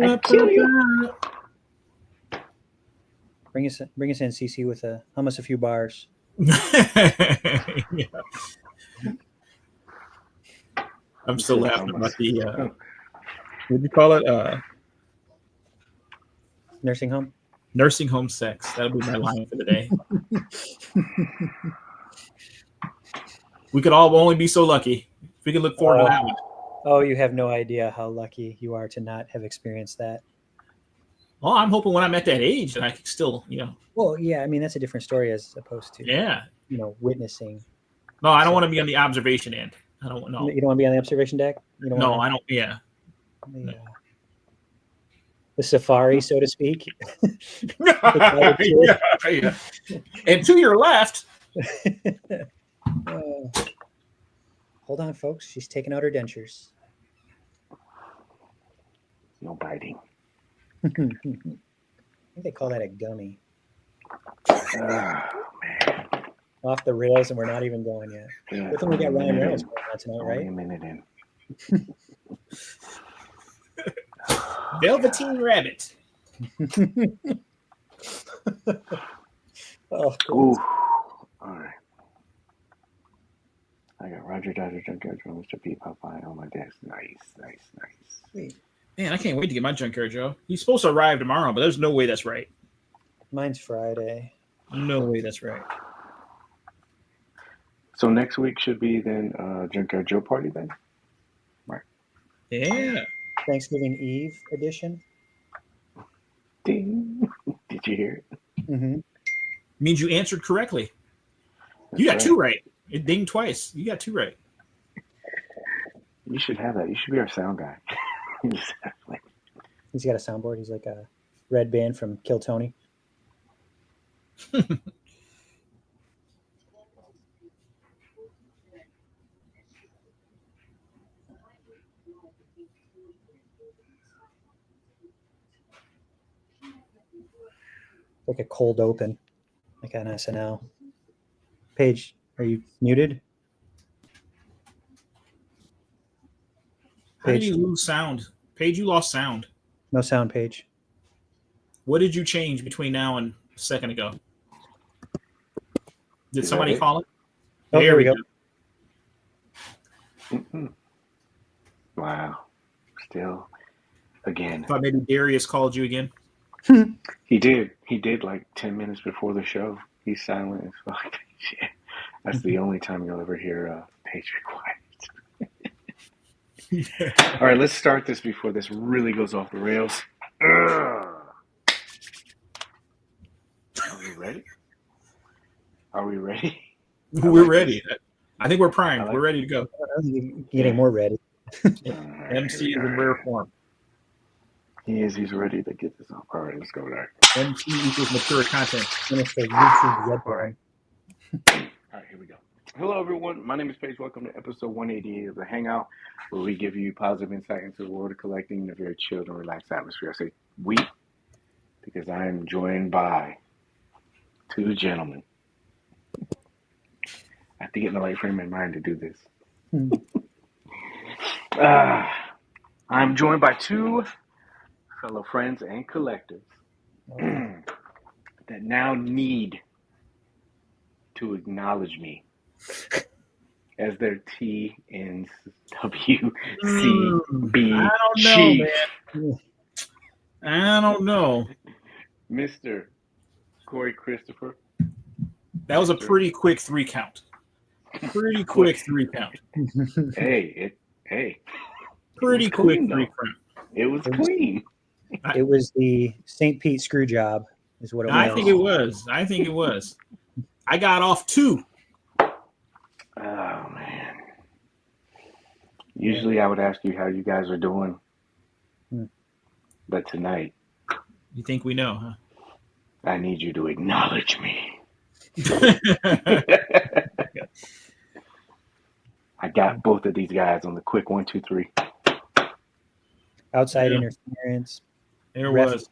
I kill you. Bring us in, CC, with hum us a few bars. Yeah. I'm still laughing about the what do you call it? Nursing home. Nursing home sex. That'll be my line for the day. We could all only be so lucky. If we can look forward to that one. Oh, you have no idea how lucky you are to not have experienced that. Well, I'm hoping when I'm at that age that I can still, Well, yeah, I mean, that's a different story as opposed to, witnessing. No, I don't want to be on the observation end. I don't know. You don't want to be on the observation deck? I don't. Yeah. The safari, so to speak. Yeah. And to your left. Hold on, folks. She's taking out her dentures. No biting. I think they call that a gummy. Man. Off the rails, and we're not even going yet. Yeah, I think we got Ryan Reynolds going on tonight, right? A minute in. Velveteen Rabbit. Oh, ooh. All right. I got Roger Dodger Junkyard Joe, Mr. P. Popeye on my desk. Nice. Sweet. Man, I can't wait to get my Junkyard Joe. He's supposed to arrive tomorrow, but there's no way that's right. Mine's Friday. No way that's right. So next week should be then Junkyard Joe party then? Right. Yeah. Thanksgiving Eve edition. Ding. Did you hear it? Mm-hmm. Means you answered correctly. That's you got right. 2 right. It dinged twice. You got 2 right. You should have that. You should be our sound guy. He's got a soundboard. He's like a red band from Kill Tony. Like a cold open, like on SNL. Paige, are you muted? How did you lose sound? Paige, you lost sound. No sound, Paige. What did you change between now and a second ago? Did somebody call it? Oh, there we go. Mm-hmm. Wow. Still, again. I thought maybe Darius called you again. He did like 10 minutes before the show. He's silent as fuck. Yeah. That's the only time you'll ever hear Paige be quiet. All right, let's start this before this really goes off the rails. Are we ready? We're ready. I think we're primed. We're ready to go. Getting more ready. MC is in rare form. He's ready to get this off. All right, let's go there. MC equals mature content. All right, here we go. Hello, everyone. My name is Paige. Welcome to episode 188 of the Hangout, where we give you positive insight into the world of collecting in a very chilled and relaxed atmosphere. I say we because I am joined by 2 gentlemen. I have to get in the right frame of mind to do this. I'm joined by 2 fellow friends and collectors that now need to acknowledge me as their TNWCB I don't know, chief. man. I don't know. Mr. Cory Christopher. That was a pretty quick 3 count. Pretty quick 3 count. Hey. Pretty quick 3 count. It was clean. It was the St. Pete screw job, is what it was. I think it was. I got off 2. Oh, man. Usually I would ask you how you guys are doing. But tonight. You think we know, huh? I need you to acknowledge me. I got both of these guys on the quick 1, 2, 3. Outside interference. There was.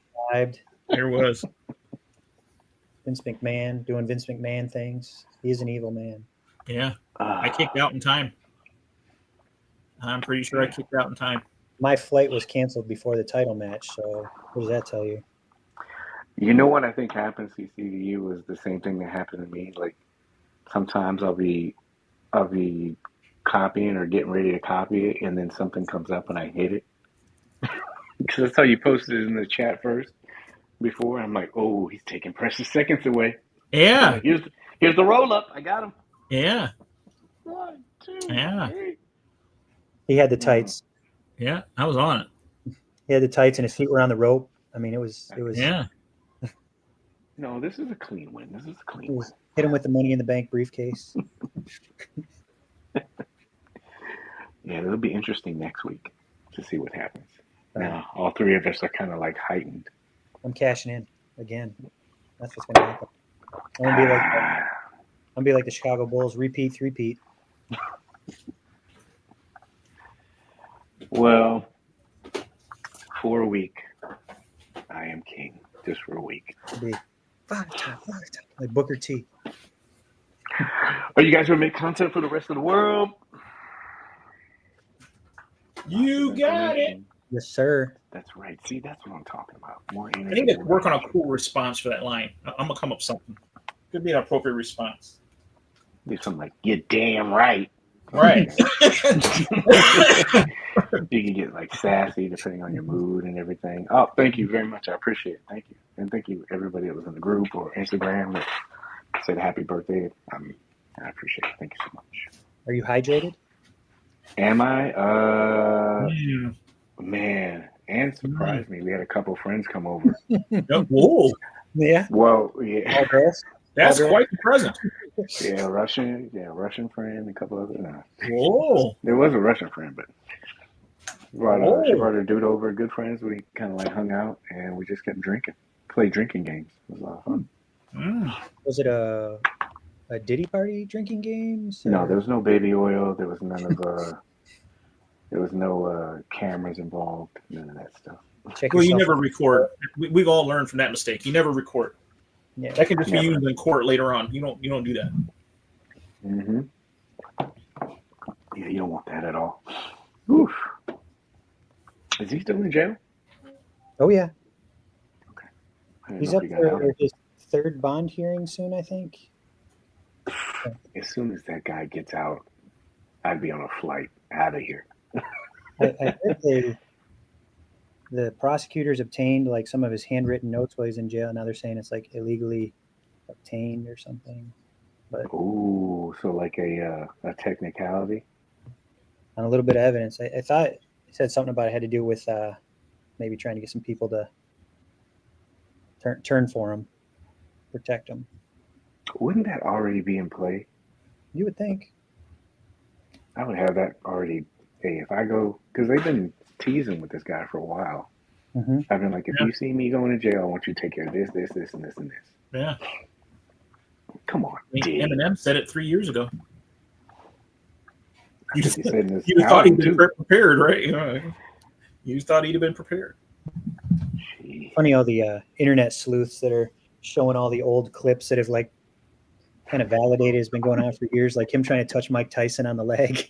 Vince McMahon doing Vince McMahon things. He's an evil man. Yeah. I kicked out in time. I'm pretty sure I kicked out in time. my flight was canceled before the title match. So what does that tell you? You know what I think happens, CCU, was the same thing that happened to me. Like sometimes I'll be copying or getting ready to copy it, and then something comes up and I hit it. Because that's how you posted it in the chat first before. I'm like, oh, he's taking precious seconds away. Yeah. Like, here's the roll up. I got him. Yeah. 1, 2, Yeah. 3. He had the tights. Yeah. I was on it. He had the tights, and his feet were on the rope. I mean, it was. Yeah. No, this is a clean win. This is a clean win. Hit him with the Money in the Bank briefcase. Yeah, it'll be interesting next week to see what happens. Now, all three of us are kind of like heightened. I'm cashing in again. That's what's going to happen. I'm gonna be like the Chicago Bulls. Repeat. Well, for a week, I am king. Just for a week. Be five times, like Booker T. Are you guys gonna make content for the rest of the world? You got it. Yes, sir. That's right. See, that's what I'm talking about. More I need to work on a cool response for that line. I'm gonna come up with something. Could be an appropriate response. Do something like, "You're damn right." Right. You can get like sassy depending on your mood and everything. Oh, thank you very much. I appreciate it. Thank you. And thank you everybody that was in the group or Instagram that said happy birthday. I appreciate it. Thank you so much. Are you hydrated? Am I? Man, and surprised me. We had a couple friends come over. Whoa. Yeah. Well, yeah. All girls? That's quite the present. Yeah, Russian friend, a couple other. No. Whoa. There was a Russian friend, but she brought her dude over, good friends. We kind of like hung out and we just kept drinking, played drinking games. It was a lot of fun. Was it a Diddy party drinking games? No, there was no baby oil. There was none of there was no cameras involved. None of that stuff. Well, you never record. We've all learned from that mistake. You never record. Yeah. That can just be used in court later on. You don't do that. Mm-hmm. Yeah, you don't want that at all. Oof. Is he still in jail? Oh yeah. Okay. He's up for his third bond hearing soon, I think. As soon as that guy gets out, I'd be on a flight out of here. I heard the prosecutors obtained like some of his handwritten notes while he's in jail. Now they're saying it's like illegally obtained or something. But ooh, so like a technicality. On a little bit of evidence, I thought it said something about it had to do with maybe trying to get some people to turn for him, protect him. Wouldn't that already be in play? You would think. I would have that already. Hey, if I go, because they've been teasing with this guy for a while. Mm-hmm. I've been like, if you see me going to jail, I want you to take care of this, this, this, and this, and this. Yeah. Come on, Eminem said it 3 years ago. You thought he'd been prepared, right? You thought he'd have been prepared. Jeez. Funny all the internet sleuths that are showing all the old clips that have like kind of validated has been going on for years, like him trying to touch Mike Tyson on the leg.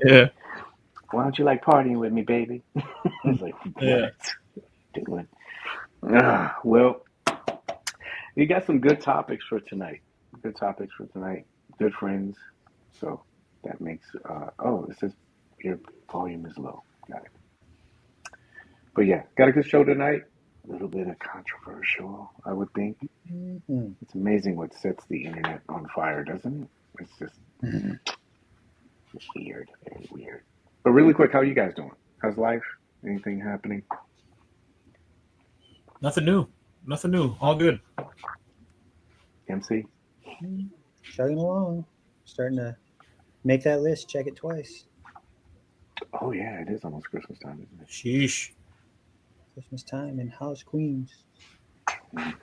Yeah. Why don't you like partying with me, baby? I was like, what? Doing. Well, you got some good topics for tonight. Good friends. So that makes, it says your volume is low. Got it. But yeah, got a good show tonight. A little bit of controversial, I would think. Mm-hmm. It's amazing what sets the internet on fire, doesn't it? It's just weird, very weird. But really quick, how are you guys doing? How's life? Anything happening? Nothing new. All good. MC? Chugging along. Starting to make that list, check it twice. Oh, yeah, it is almost Christmas time, isn't it? Sheesh. Christmas time in House Queens. Yeah,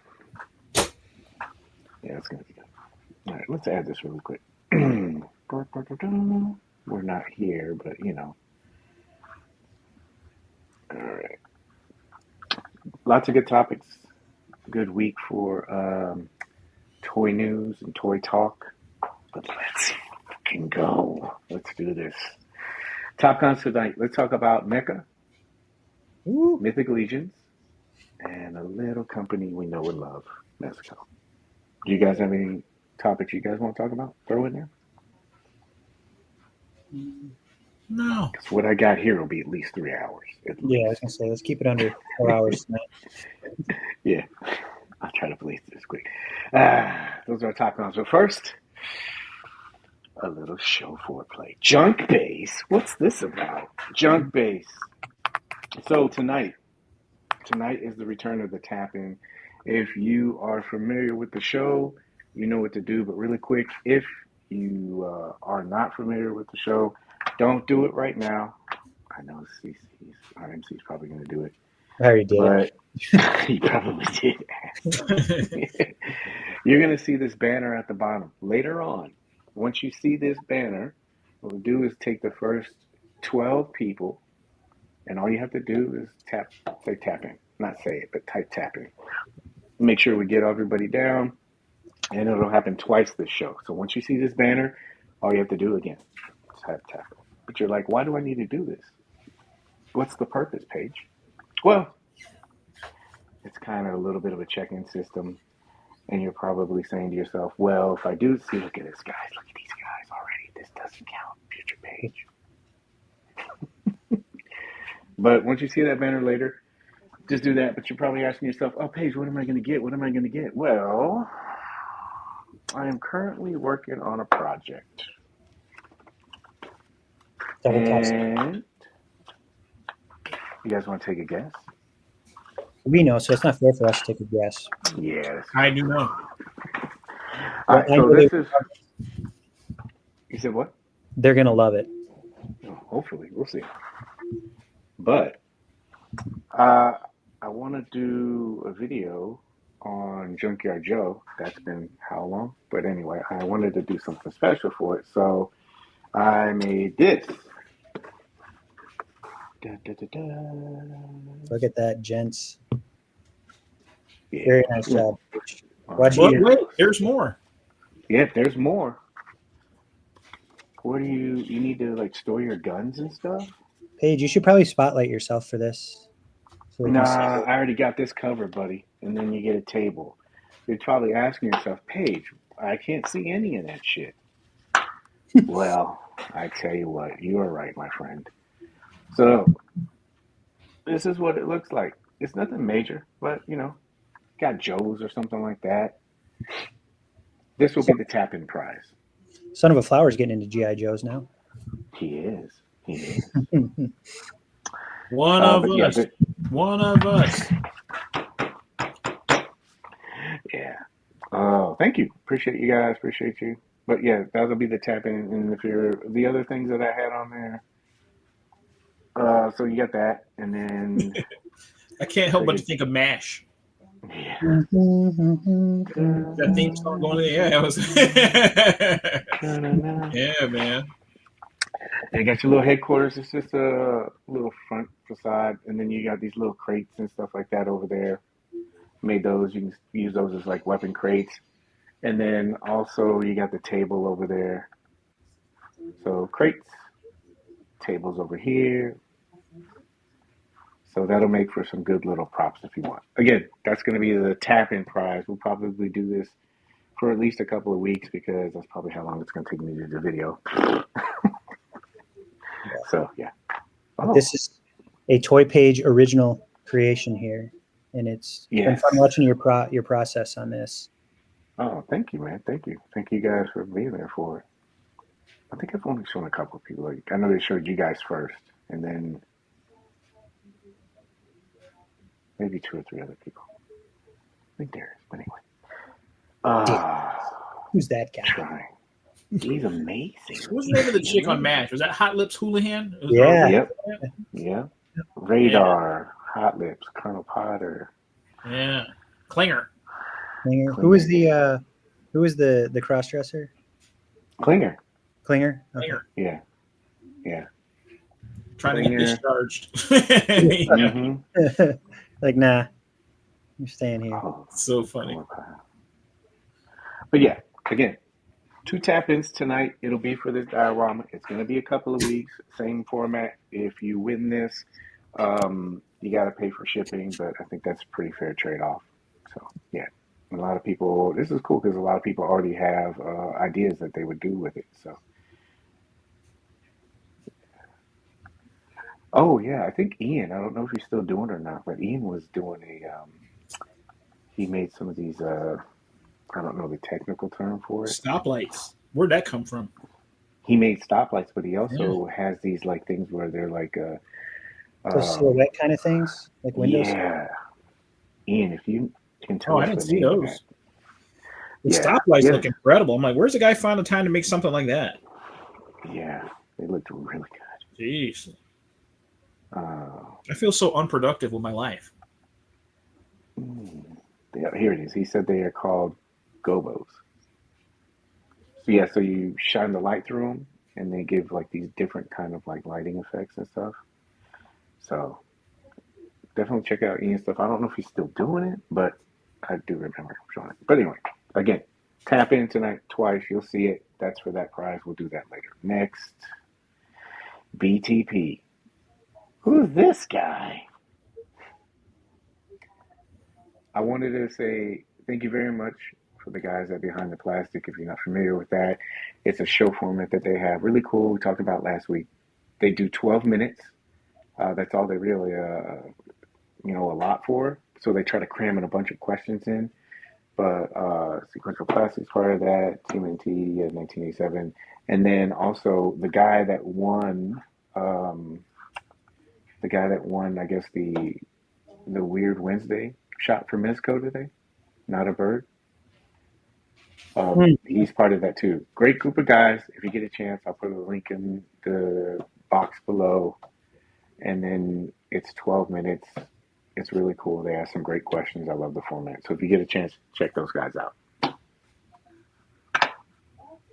it's going to be good. All right, let's add this really quick. We're not here, but you know. All right. Lots of good topics. Good week for toy news and toy talk. But let's fucking go. Let's do this. Top cons tonight. Let's talk about Mecha, Ooh. Mythic Legions, and a little company we know and love, Mezco. Do you guys have any topics you guys want to talk about? Throw in there. No. Because what I got here will be at least 3 hours. At Yeah, I was least. gonna say let's keep it under 4 hours tonight. Yeah. I'll try to blaze this quick. Those are our top cons. But first, a little show foreplay. Junk base. What's this about? Junk base. So tonight is the return of the tap-in. If you are familiar with the show, you know what to do. But really quick, if you are not familiar with the show, don't do it right now. I know our MC is probably going to do it. I already did But he probably did. You're going to see this banner at the bottom. Later on, once you see this banner, what we'll do is take the first 12 people, and all you have to do is say tap in. Not say it, but type tap in. Make sure we get everybody down, and it'll happen twice this show. So once you see this banner, all you have to do again is tap in. But you're like, why do I need to do this? What's the purpose, Paige? Well, it's kind of a little bit of a check-in system, and you're probably saying to yourself, well, if I do see, look at this, guys, look at these guys already. This doesn't count, future Paige. But once you see that banner later, just do that. But you're probably asking yourself, oh, Paige, what am I going to get? What am I going to get? Well, I am currently working on a project. And you guys want to take a guess? We know, so it's not fair for us to take a guess. Yes. I do know. All right, so this is... You said what? They're gonna love it. Oh, hopefully, we'll see. But I want to do a video on Junkyard Joe. That's been how long? But anyway, I wanted to do something special for it, so I made this. Da, da, da, da. Look at that, gents. Yeah. Very nice job. Watch But you. wait, there's more. Yeah, there's more. What do you need to like store your guns and stuff? Paige, you should probably spotlight yourself for this. So we can see Nah, it. I already got this covered, buddy. And then you get a table. You're probably asking yourself, Paige, I can't see any of that shit. Well, I tell you what, you are right, my friend. So, this is what it looks like. It's nothing major, but, you know, got Joe's or something like that. This will be the tap-in prize. Son of a Flower's getting into G.I. Joes now. He is. He is. One of but yeah, us. One of us. Yeah. Oh, thank you. Appreciate you guys. Appreciate you. But yeah, that'll be the tap-in. And if you're the other things that I had on there. So you got that, and then I can't help but to think of MASH. yeah. That theme song going in. Yeah, it was. Yeah, man. And you got your little headquarters. It's just a little front facade, and then you got these little crates and stuff like that over there. Made those. You can use those as like weapon crates, and then also you got the table over there. So crates, tables over here. So that'll make for some good little props if you want. Again, that's going to be the tap-in prize. We'll probably do this for at least a couple of weeks because that's probably how long it's going to take me to do the video. So, yeah. Oh, This is a Toy Paige original creation here, and it's been fun watching your process on this. oh, thank you, man. Thank you. Thank you guys for being there for it. I think I've only shown a couple of people. Like, I know they showed you guys first, and then maybe 2 or 3 other people. I think there is, but anyway. Who's that guy? Trying. He's amazing. What's the name of the chick on MASH? Was that Hot Lips Houlihan? Yeah. Yep. Yeah. Radar, Hot Lips, Colonel Potter. Yeah. Klinger. Who was the cross-dresser? Klinger. Klinger? Okay. Klinger. Yeah. Yeah. Trying to get discharged. Mm-hmm. Like, nah, you're staying here. Oh, So funny. but yeah, again, 2 tap-ins tonight. It'll be for this diorama. It's going to be a couple of weeks. Same format. If you win this, you got to pay for shipping, but I think that's a pretty fair trade-off. So, yeah. A lot of people, this is cool because a lot of people already have ideas that they would do with it. So, oh yeah, I think Ian. I don't know if he's still doing it or not, but Ian was doing he made some of these. I don't know the technical term for it. Stoplights. Where'd that come from? He made stoplights, but he also has these like things where they're like Those silhouette kind of things, like windows. Yeah, Ian, if you can tell us I didn't the see name of those. that. The Yeah, stoplights yeah. look incredible. I'm like, where's the guy find the time to make something like that? Yeah, they looked really good. Jeez. Uh, I feel so unproductive with my life. Here it is. He said they are called gobos. So yeah, so you shine the light through them, and they give like these different kind of like lighting effects and stuff. So definitely check out Ian's stuff. I don't know if he's still doing it, but I do remember showing it. But anyway, again, tap in tonight twice. You'll see it. That's for that prize. We'll do that later. Next, BTP. Who's this guy? I wanted to say thank you very much for the guys at Behind the Plastic. If you're not familiar with that, it's a show format that they have. Really cool. We talked about last week. They do 12 minutes. That's all they really, allot for. So they try to cram in a bunch of questions in. But Sequential Plastics part of that, TMNT in 1987, and then also the guy that won, I guess the Weird Wednesday shot for Mezco today, Not a Bird. He's part of that too. Great group of guys. If you get a chance, I'll put a link in the box below. And then it's 12 minutes. It's really cool. They ask some great questions. I love the format. So if you get a chance, check those guys out.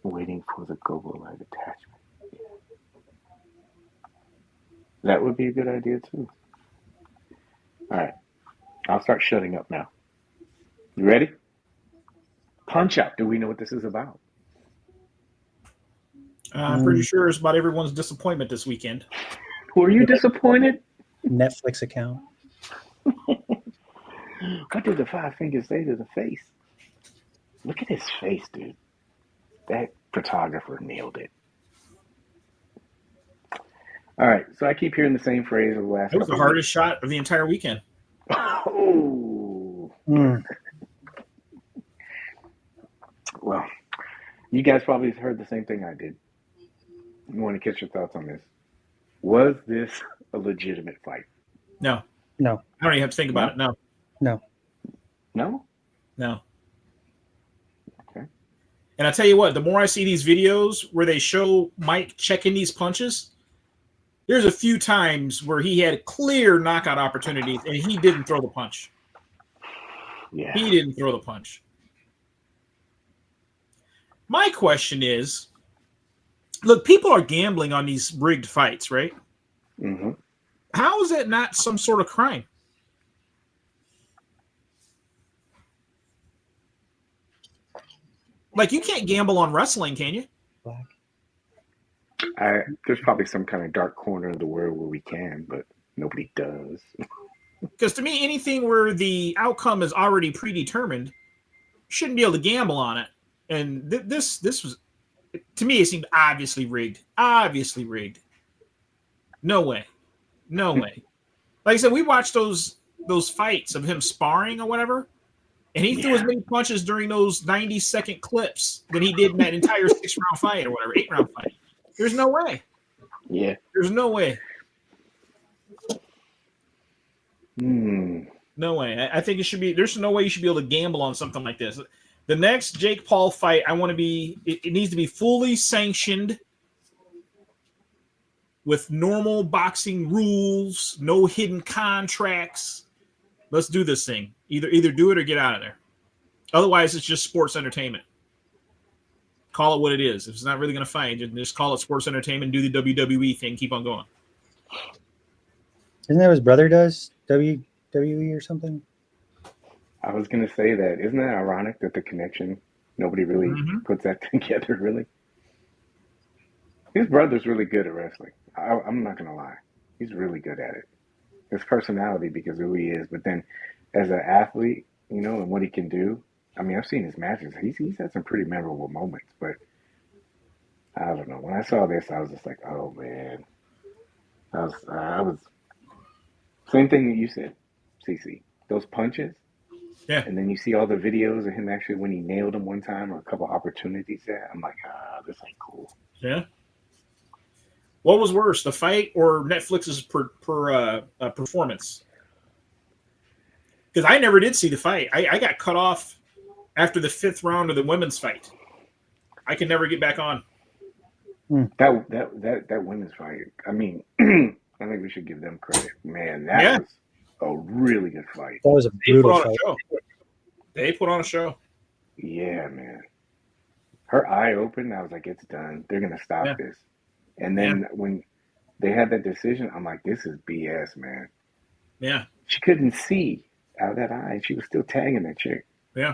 Waiting for the Gobo Light attachment. That would be a good idea too. All right. I'll start shutting up now. You ready? Punch Out. Do we know what this is about? I'm pretty sure it's about everyone's disappointment this weekend. Were you disappointed? Netflix account. What did the 5 fingers say to the face? Look at his face, dude. That photographer nailed it. All right, so I keep hearing the same phrase of the last. It was the hardest shot of the entire weekend. Oh. Well, you guys probably heard the same thing I did. You want to catch your thoughts on this? Was this a legitimate fight? No. No. I don't even have to think about it. No. No. No? No. Okay. And I tell you what, the more I see these videos where they show Mike checking these punches, there's a few times where he had clear knockout opportunities and he didn't throw the punch. Yeah. He didn't throw the punch. My question is, look, people are gambling on these rigged fights, right? Mm-hmm. How is that not some sort of crime? Like, you can't gamble on wrestling, can you? Black. There's probably some kind of dark corner of the world where we can, but nobody does. Because to me, anything where the outcome is already predetermined, you shouldn't be able to gamble on it. And this was, to me, it seemed obviously rigged. Obviously rigged. No way. No way. Like I said, we watched those fights of him sparring or whatever, and he threw as many punches during those 90-second clips than he did in that entire 6-round fight or whatever, 8-round fight. There's no way. Yeah. There's no way. No way. I think it should be. There's no way you should be able to gamble on something like this. The next Jake Paul fight, I want to be. It needs to be fully sanctioned with normal boxing rules, no hidden contracts. Let's do this thing. Either do it or get out of there. Otherwise, it's just sports entertainment. Call it what it is. If it's not really going to fight, just call it sports entertainment. Do the WWE thing. Keep on going. Isn't that what his brother does? WWE or something? I was going to say that. Isn't that ironic that the connection Nobody really Mm-hmm. puts that together, really. His brother's really good at wrestling. I'm not gonna lie, he's really good at it. His personality because of who he is, but then as an athlete, you know, and what he can do. I mean, I've seen his matches. He's had some pretty memorable moments, but I don't know. When I saw this, I was just like, oh man. I was same thing that you said, CC. Those punches, Yeah. and then you see all the videos of him actually when he nailed him one time or a couple opportunities there. I'm like, this ain't cool. Yeah. What was worse, the fight or Netflix's performance? Because I never did see the fight. I got cut off after the 5th round of the women's fight. I could never get back on. That women's fight. I mean, I think we should give them credit. Man, that was a really good fight. That was a brutal fight. They put on a show. Yeah, man. Her eye opened. I was like, it's done. They're gonna stop this. And then when they had that decision, I'm like, this is BS, man. Yeah. She couldn't see out of that eye. She was still tagging that chick. Yeah.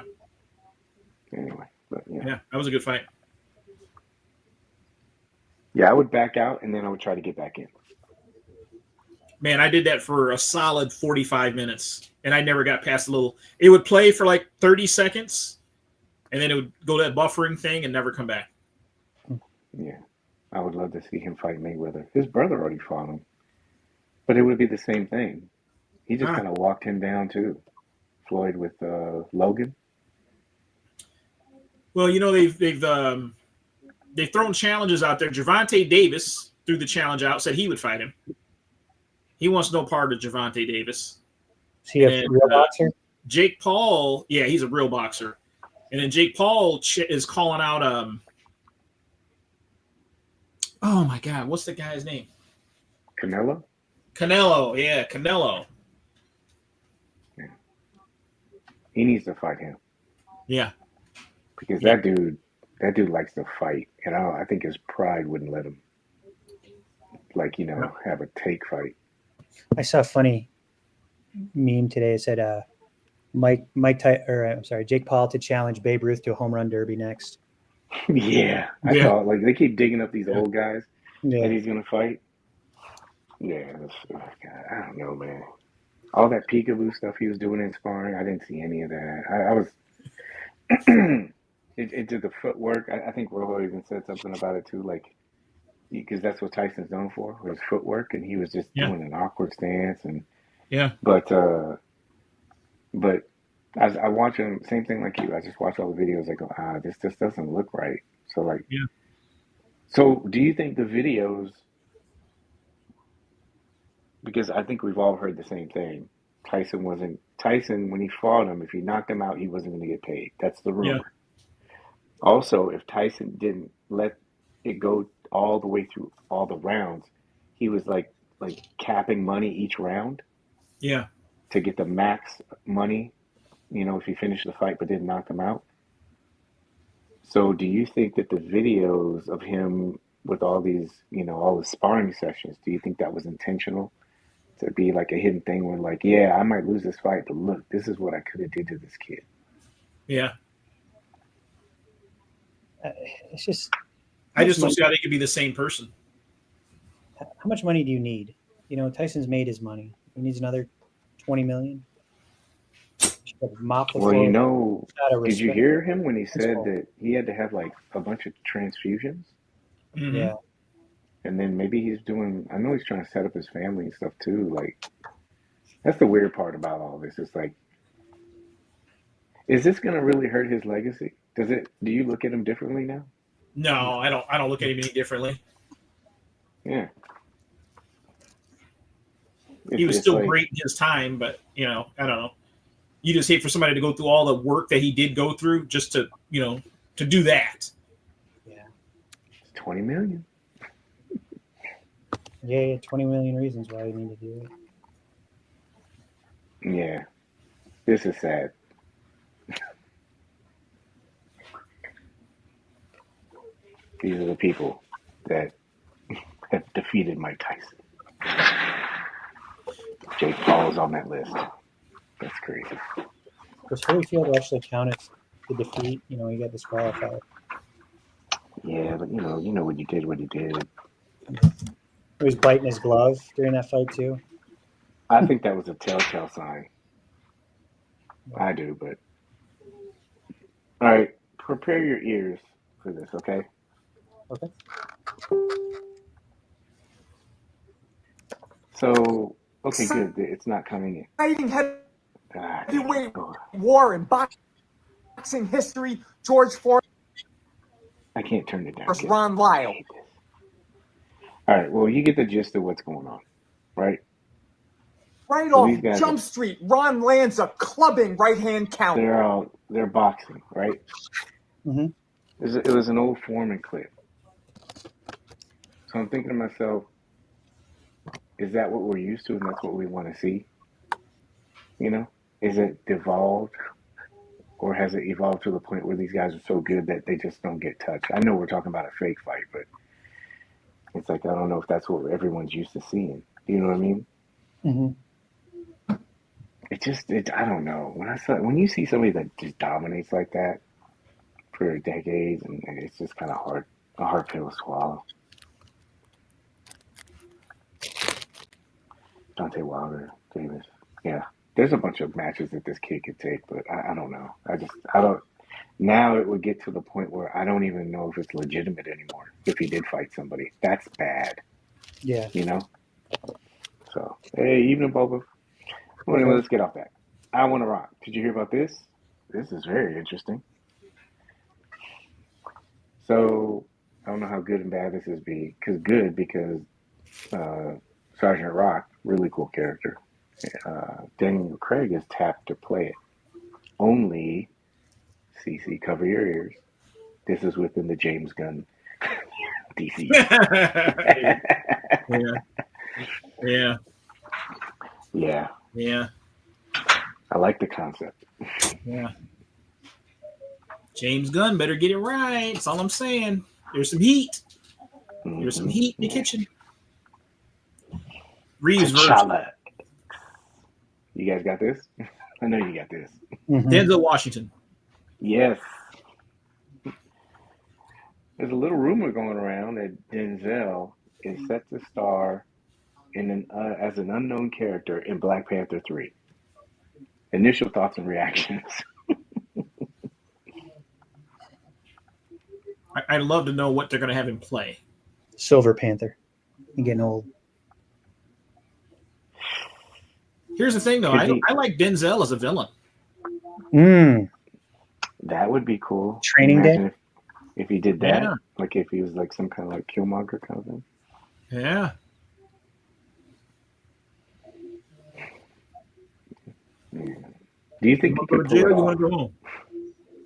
Anyway, but yeah, that was a good fight. Yeah, I would back out and then I would try to get back in. Man, I did that for a solid 45 minutes and I never got past a little. It would play for like 30 seconds and then it would go to that buffering thing and never come back. Yeah, I would love to see him fight Mayweather. His brother already fought him, but it would be the same thing. He just kind of walked him down too. Floyd with Logan. Well, you know they've thrown challenges out there. Gervonta Davis threw the challenge out, said he would fight him. He wants no part of Gervonta Davis. Is he a real boxer? Jake Paul, yeah, he's a real boxer. And then Jake Paul is calling out oh my God, what's the guy's name? Canelo? Canelo, yeah, Canelo. Yeah. He needs to fight him. Yeah. Because that dude likes to fight. And I think his pride wouldn't let him, like, you know, have a take fight. I saw a funny meme today. It said Jake Paul to challenge Babe Ruth to a home run derby next. Yeah. I saw it. Like, they keep digging up these old guys that he's going to fight. Yeah. I don't know, man. All that peekaboo stuff he was doing in sparring, I didn't see any of that. I was... It did the footwork. I think Rojo even said something about it too, like, because that's what Tyson's known for, was footwork, and he was just doing an awkward stance. And but I watch him, same thing like you. I just watch all the videos. I go, this just doesn't look right. So like, So do you think the videos? Because I think we've all heard the same thing. Tyson, when he fought him, if he knocked him out, he wasn't going to get paid. That's the rumor. Yeah. Also, if Tyson didn't let it go all the way through all the rounds, he was like capping money each round. Yeah. To get the max money, you know, if he finished the fight but didn't knock him out. So do you think that the videos of him with all these, you know, all the sparring sessions, do you think that was intentional? To be like a hidden thing where like, yeah, I might lose this fight, but look, this is what I could have did to this kid. Yeah. It's just... I just don't see how they could be the same person. How much money do you need? You know, Tyson's made his money. He needs another $20 million. Well, you know, did you hear him when he said that he had to have like a bunch of transfusions? Mm-hmm. Yeah. And then maybe he's doing, I know he's trying to set up his family and stuff too. Like, that's the weird part about all this. It's like, is this going to really hurt his legacy? Do you look at him differently now? No, I don't look at him any differently. Yeah. He was still great in his time, but, you know, I don't know. You just hate for somebody to go through all the work that he did go through just to, you know, to do that. Yeah. It's $20 million. Yeah, 20 million reasons why you need to do it. Yeah. This is sad. These are the people that have defeated Mike Tyson. Jake Paul is on that list. That's crazy. Does Holyfield actually count as the defeat. You know, he got disqualified. Yeah, but you know what he did. He was biting his glove during that fight too. I think that was a telltale sign. I do, but all right. Prepare your ears for this, okay? Okay. So, okay, good. It's not coming in. Exciting God, heavyweight oh, war in boxing history. George Foreman I can't turn it down. versus Get- Ron I Lyle. hate this. All right, well, you get the gist of what's going on, right? Right So off these guys Jump Street, Ron lands a clubbing right-hand counter. they're boxing, right? Mhm. It was an old Foreman clip. So I'm thinking to myself, is that what we're used to and that's what we want to see? You know? Is it devolved? Or has it evolved to the point where these guys are so good that they just don't get touched? I know we're talking about a fake fight, but it's like I don't know if that's what everyone's used to seeing. You know what I mean? Mm-hmm. I don't know. When you see somebody that just dominates like that for decades, and it's just kind of a hard pill to swallow. Deontay Wilder, Davis, yeah. There's a bunch of matches that this kid could take, but I don't know. I don't. Now it would get to the point where I don't even know if it's legitimate anymore. If he did fight somebody, that's bad. Yeah. You know. So hey, evening, Boba. Well, anyway, let's get off that. I Want to Rock. Did you hear about this? This is very interesting. So I don't know how good and bad this is because Sergeant Rock, really cool character. Daniel Craig is tapped to play it. Only, CC, cover your ears. This is within the James Gunn DC. Yeah. Yeah. I like the concept. Yeah. James Gunn better get it right. That's all I'm saying. There's some heat. There's some heat in the kitchen. Reeves version. You guys got this? I know you got this. Mm-hmm. Denzel Washington. Yes. There's a little rumor going around that Denzel is set to star as an unknown character in Black Panther 3. Initial thoughts and reactions. I'd love to know what they're going to have him play. Silver Panther. I'm getting old. Here's the thing, though. I like Denzel as a villain. That would be cool. Training Day? If he did that. Yeah. Like if he was like some kind of like Killmonger kind of thing. Yeah. Do you think he could pull it off? You want to go home?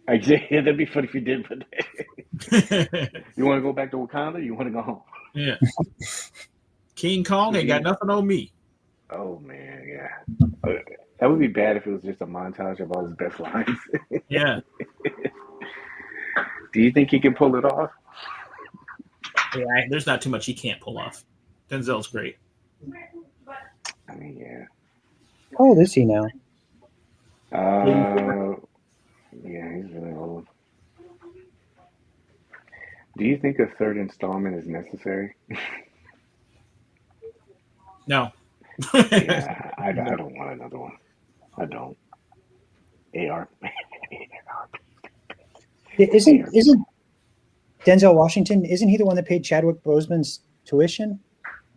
Yeah, that'd be funny if you did. But you want to go back to Wakanda? Or you want to go home? Yeah. King Kong ain't got nothing on me. Oh man, yeah. That would be bad if it was just a montage of all his best lines. Yeah. Do you think he can pull it off? Yeah. There's not too much he can't pull off. Denzel's great. I mean, yeah. How old is he now? Yeah, he's really old. Do you think a third installment is necessary? No. Yeah, I don't want another one. I don't. AR. Isn't Denzel Washington? Isn't he the one that paid Chadwick Boseman's tuition?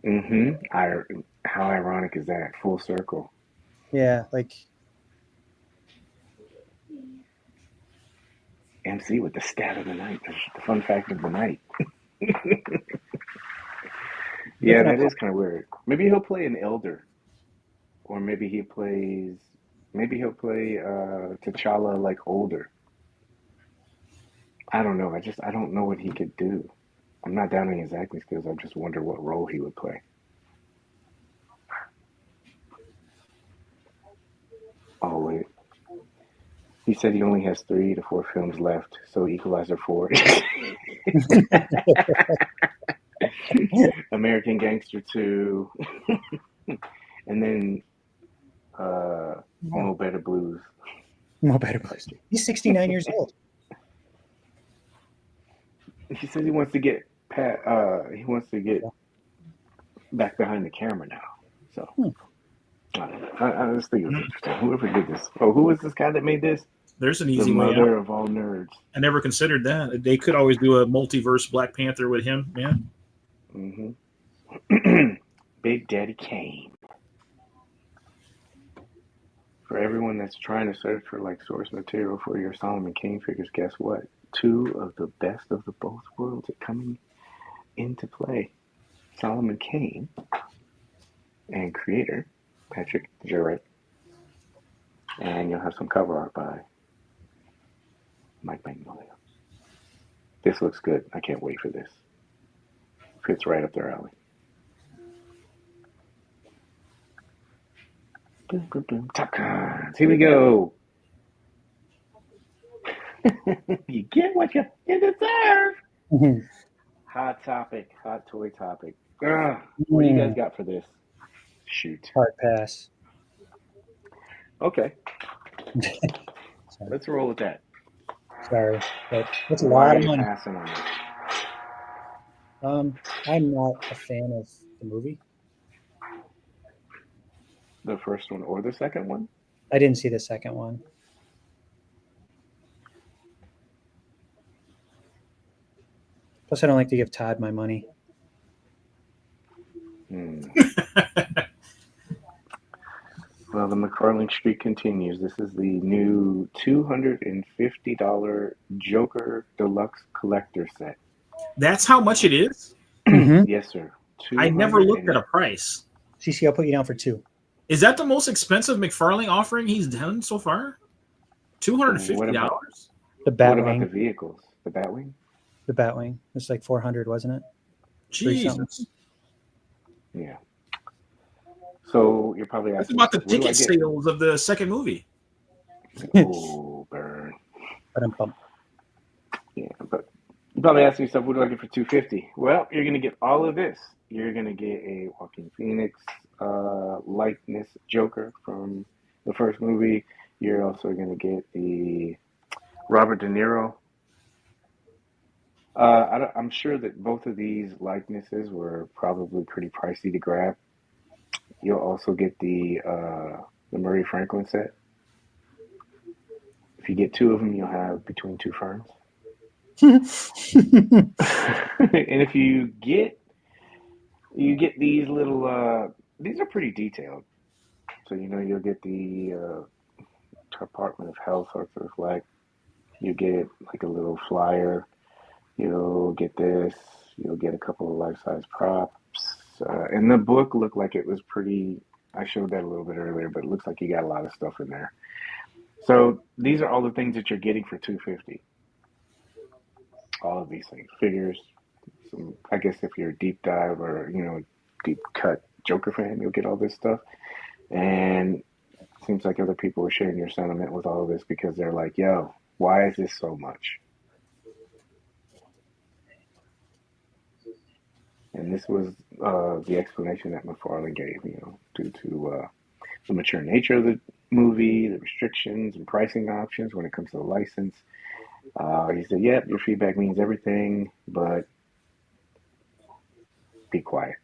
Mm-hmm. How ironic is that? Full circle. Yeah, like MC with the stat of the night, the fun fact of the night. Yeah, that is kind of weird. Maybe he'll play an elder, or maybe he'll play T'Challa like older. I don't know. I don't know what he could do. I'm not doubting his acting skills. I just wonder what role he would play. Oh wait. He said he only has 3 to 4 films left, so Equalizer 4. American Gangster 2. And then Mo Better Blues. No better blister. He's 69 years old. He says he wants to get back behind the camera now. So I just think it was interesting. Whoever did this. Oh, who was this guy that made this? There's an The easy way mother out. of all nerds. I never considered that. They could always do a multiverse Black Panther with him. Yeah. Mm-hmm. Big Daddy Kane. For everyone that's trying to search for like source material for your Solomon Kane figures, guess what? 2 of the best of the both worlds are coming into play. Solomon Kane and creator Patrick Jarrett. And you'll have some cover art by Mike Magnolia. This looks good. I can't wait for this. Fits right up their alley. Boom, boom, boom. Top Cons. Here we go. You get what you deserve. Hot topic. Hot toy topic. What do you guys got for this? Shoot. Hard pass. Okay. Let's roll with that. Sorry, but it's a Why lot are of you money. passing on it? I'm not a fan of the movie. The first one or the second one? I didn't see the second one. Plus, I don't like to give Todd my money. Well, the McFarlane streak continues. This is the new $250 Joker Deluxe Collector Set. That's how much it is? Yes, sir. I never looked at a price. CC, I'll put you down for 2. Is that the most expensive McFarlane offering he's done so far? $250? The The What about Batwing. the vehicles? The Batwing? The Batwing. It's like 400, wasn't it? Jesus. Yeah. So you're probably That's asking, about the what do I ticket get? sales of the second movie. Oh, burn. Yeah, but you probably asking yourself, what do I get for $250? Well, you're going to get all of this. You're going to get a Walking Phoenix likeness Joker from the first movie. You're also going to get the Robert De Niro. I'm sure that both of these likenesses were probably pretty pricey to grab. You'll also get the Murray Franklin set. If you get 2 of them, you'll have Between Two Ferns. And if you get these little, these are pretty detailed. So you'll get the Department of Health or flag. You get like a little flyer. You'll get this. You'll get a couple of life-size props. And the book looked like it was pretty. I showed that a little bit earlier, but it looks like you got a lot of stuff in there. So these are all the things that you're getting for $250. All of these things, figures. I guess if you're a deep dive or deep cut Joker fan, you'll get all this stuff. And it seems like other people are sharing your sentiment with all of this because they're like, "Yo, why is this so much?" And this was the explanation that McFarlane gave, due to the mature nature of the movie, the restrictions and pricing options when it comes to the license. He said, "Yep, your feedback means everything, but be quiet."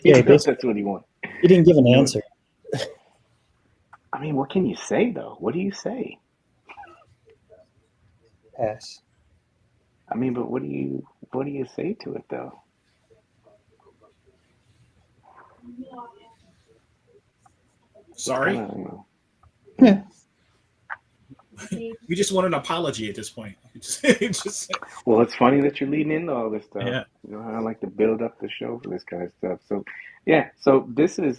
Yeah, That's what he wanted. He didn't give an answer. I mean, what can you say though? What do you say? Pass. I mean, but what do you say to it though? Sorry. I don't know. Yeah. We just want an apology at this point. Well, it's funny that you're leading into all this stuff. Yeah. You know how I like to build up the show for this kind of stuff. So, yeah. So this is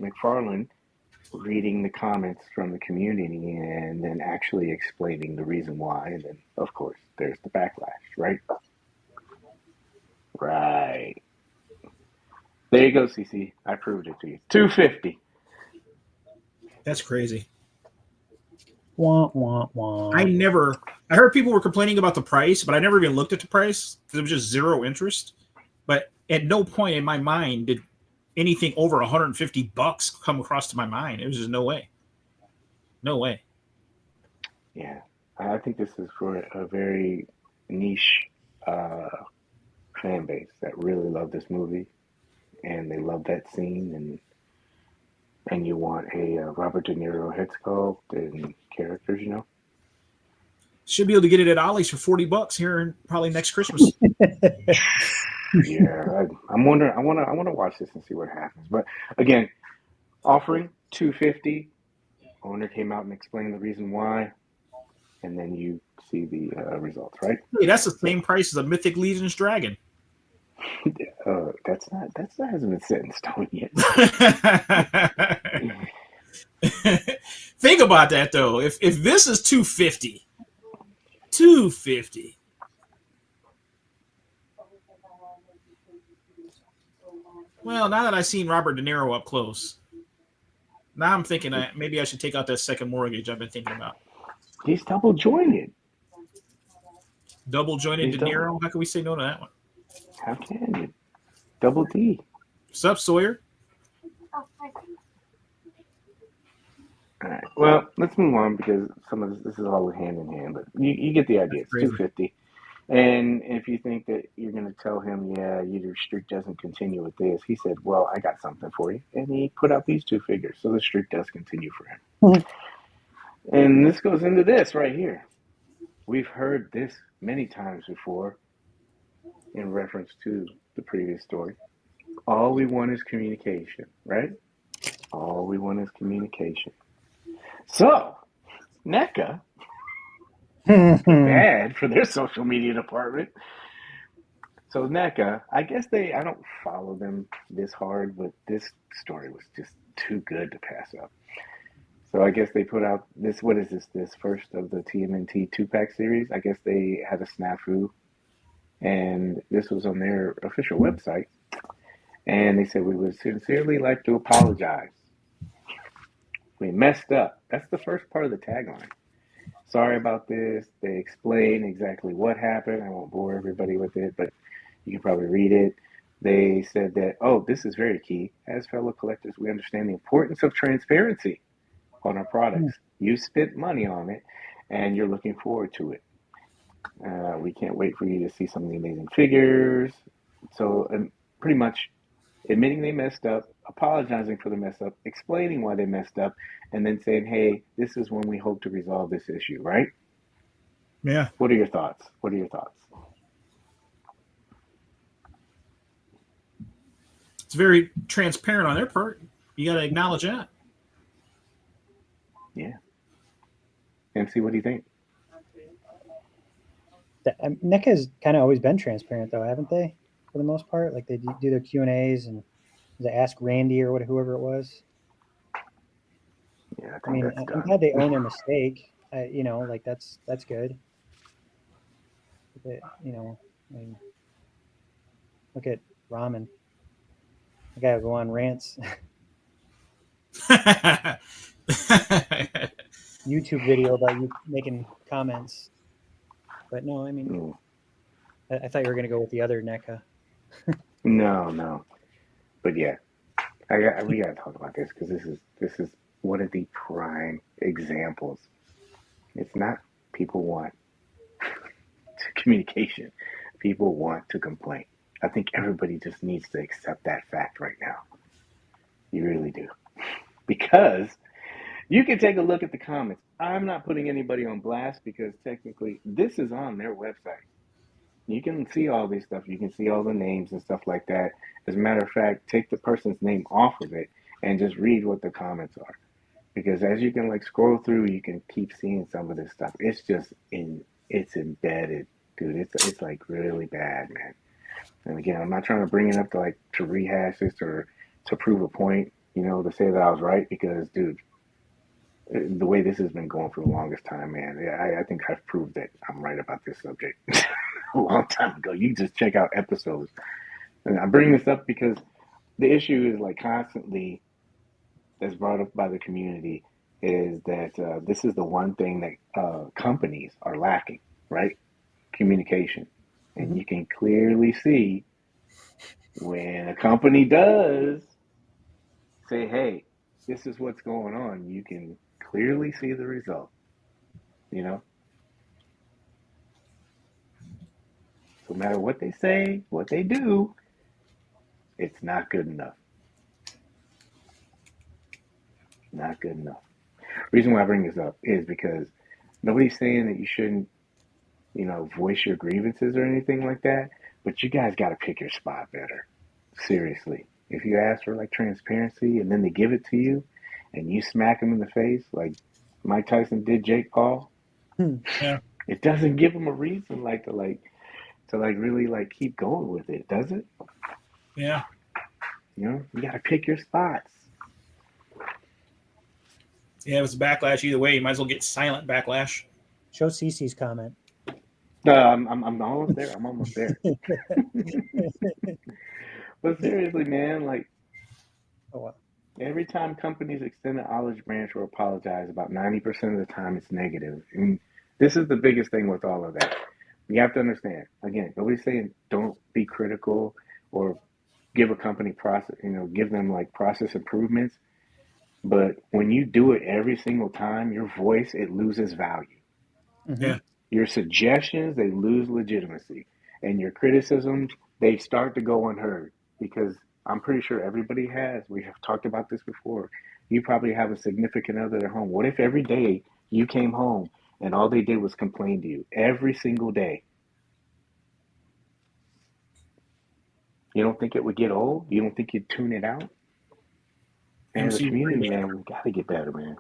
McFarlane reading the comments from the community and then actually explaining the reason why. And then, of course, there's the backlash, right? Right. There you go, CC. I proved it to you. $250. That's crazy. Wah, wah, wah. I heard people were complaining about the price, but I never even looked at the price because it was just zero interest. But at no point in my mind did anything over $150 come across to my mind. It was just no way. No way. Yeah, I think this is for a very niche uh, fan base that really love this movie and they love that scene, and you want a Robert De Niro head sculpt and characters, you know. Should be able to get it at Ollie's for $40 here in probably next Christmas. Yeah, I'm wondering. I want to watch this and see what happens. But again, offering $250. Owner came out and explained the reason why, and then you see the results, right? Hey, that's the same price as a Mythic Legions dragon. That hasn't been set in stone yet. Think about that though. If this is $250. Well, now that I've seen Robert De Niro up close, now I'm thinking maybe I should take out that second mortgage I've been thinking about. He's double jointed. Double jointed De Niro? How can we say no to that one? How can you? Double D. What's up, Sawyer? All right. Well, let's move on because some of this is all hand in hand, but you get the idea. It's $250. And if you think that you're going to tell him, yeah, your streak doesn't continue with this, he said, well, I got something for you. And he put out these two figures. So the streak does continue for him. And this goes into this right here. We've heard this many times before in reference to the previous story. All we want is communication, right? All we want is communication. So, NECA, bad for their social media department. So NECA, I guess I don't follow them this hard, but this story was just too good to pass up. So I guess they put out this, what is this? This first of the TMNT 2-pack series. I guess they had a snafu, and this was on their official website. And they said, we would sincerely like to apologize. We messed up. That's the first part of the tagline. Sorry about this. They explain exactly what happened. I won't bore everybody with it, but you can probably read it. They said that, this is very key. As fellow collectors, we understand the importance of transparency on our products. You spent money on it, and you're looking forward to it. We can't wait for you to see some of the amazing figures. So pretty much admitting they messed up, apologizing for the mess up, explaining why they messed up, and then saying, hey, this is when we hope to resolve this issue, right? Yeah. What are your thoughts? It's very transparent on their part. You got to acknowledge that. Yeah. MC, what do you think? NECA has kind of always been transparent, though, haven't they? For the most part, like they do their Q&As and they ask Randy or whoever it was. Yeah, I mean, I'm glad they own their mistake. Like that's good. But, look at Ramen. The guy will go on rants. YouTube video about you making comments. But no, I mean, I thought you were going to go with the other NECA. No. But yeah, we got to talk about this because this is one of the prime examples. It's not people want communication. People want to complain. I think everybody just needs to accept that fact right now. You really do. Because you can take a look at the comments. I'm not putting anybody on blast because technically this is on their website. You can see all this stuff. You can see all the names and stuff like that. As a matter of fact, take the person's name off of it and just read what the comments are. Because as you can scroll through, you can keep seeing some of this stuff. It's just it's embedded, dude. It's really bad, man. And again, I'm not trying to bring it up to rehash this or to prove a point, to say that I was right because, dude, the way this has been going for the longest time, man, I think I've proved that I'm right about this subject a long time ago. You just check out episodes. And I bring this up because the issue is constantly that's brought up by the community is that this is the one thing that companies are lacking, right? Communication. And you can clearly see when a company does say, hey, this is what's going on, you can clearly see the result. You know? So no matter what they say, what they do, it's not good enough. Not good enough. Reason why I bring this up is because nobody's saying that you shouldn't, voice your grievances or anything like that, but you guys got to pick your spot better. Seriously. If you ask for like transparency and then they give it to you and you smack them in the face like Mike Tyson did Jake Paul, Yeah. it doesn't give them a reason to really like keep going with it, does it? Yeah. You got to pick your spots. Yeah, it was backlash either way. You might as well get silent backlash. Show Cece's comment. I'm almost there. I'm almost there. But seriously, man, like every time companies extend an olive branch or apologize, about 90% of the time it's negative. And this is the biggest thing with all of that. You have to understand, again, nobody's saying don't be critical or give a company process, give them like process improvements. But when you do it every single time, your voice, it loses value. Mm-hmm. Yeah. Your suggestions, they lose legitimacy. And your criticisms, they start to go unheard. Because I'm pretty sure everybody has. We have talked about this before. You probably have a significant other at home. What if every day you came home and all they did was complain to you? Every single day. You don't think it would get old? You don't think you'd tune it out? And as a community, man, we got to get better, man.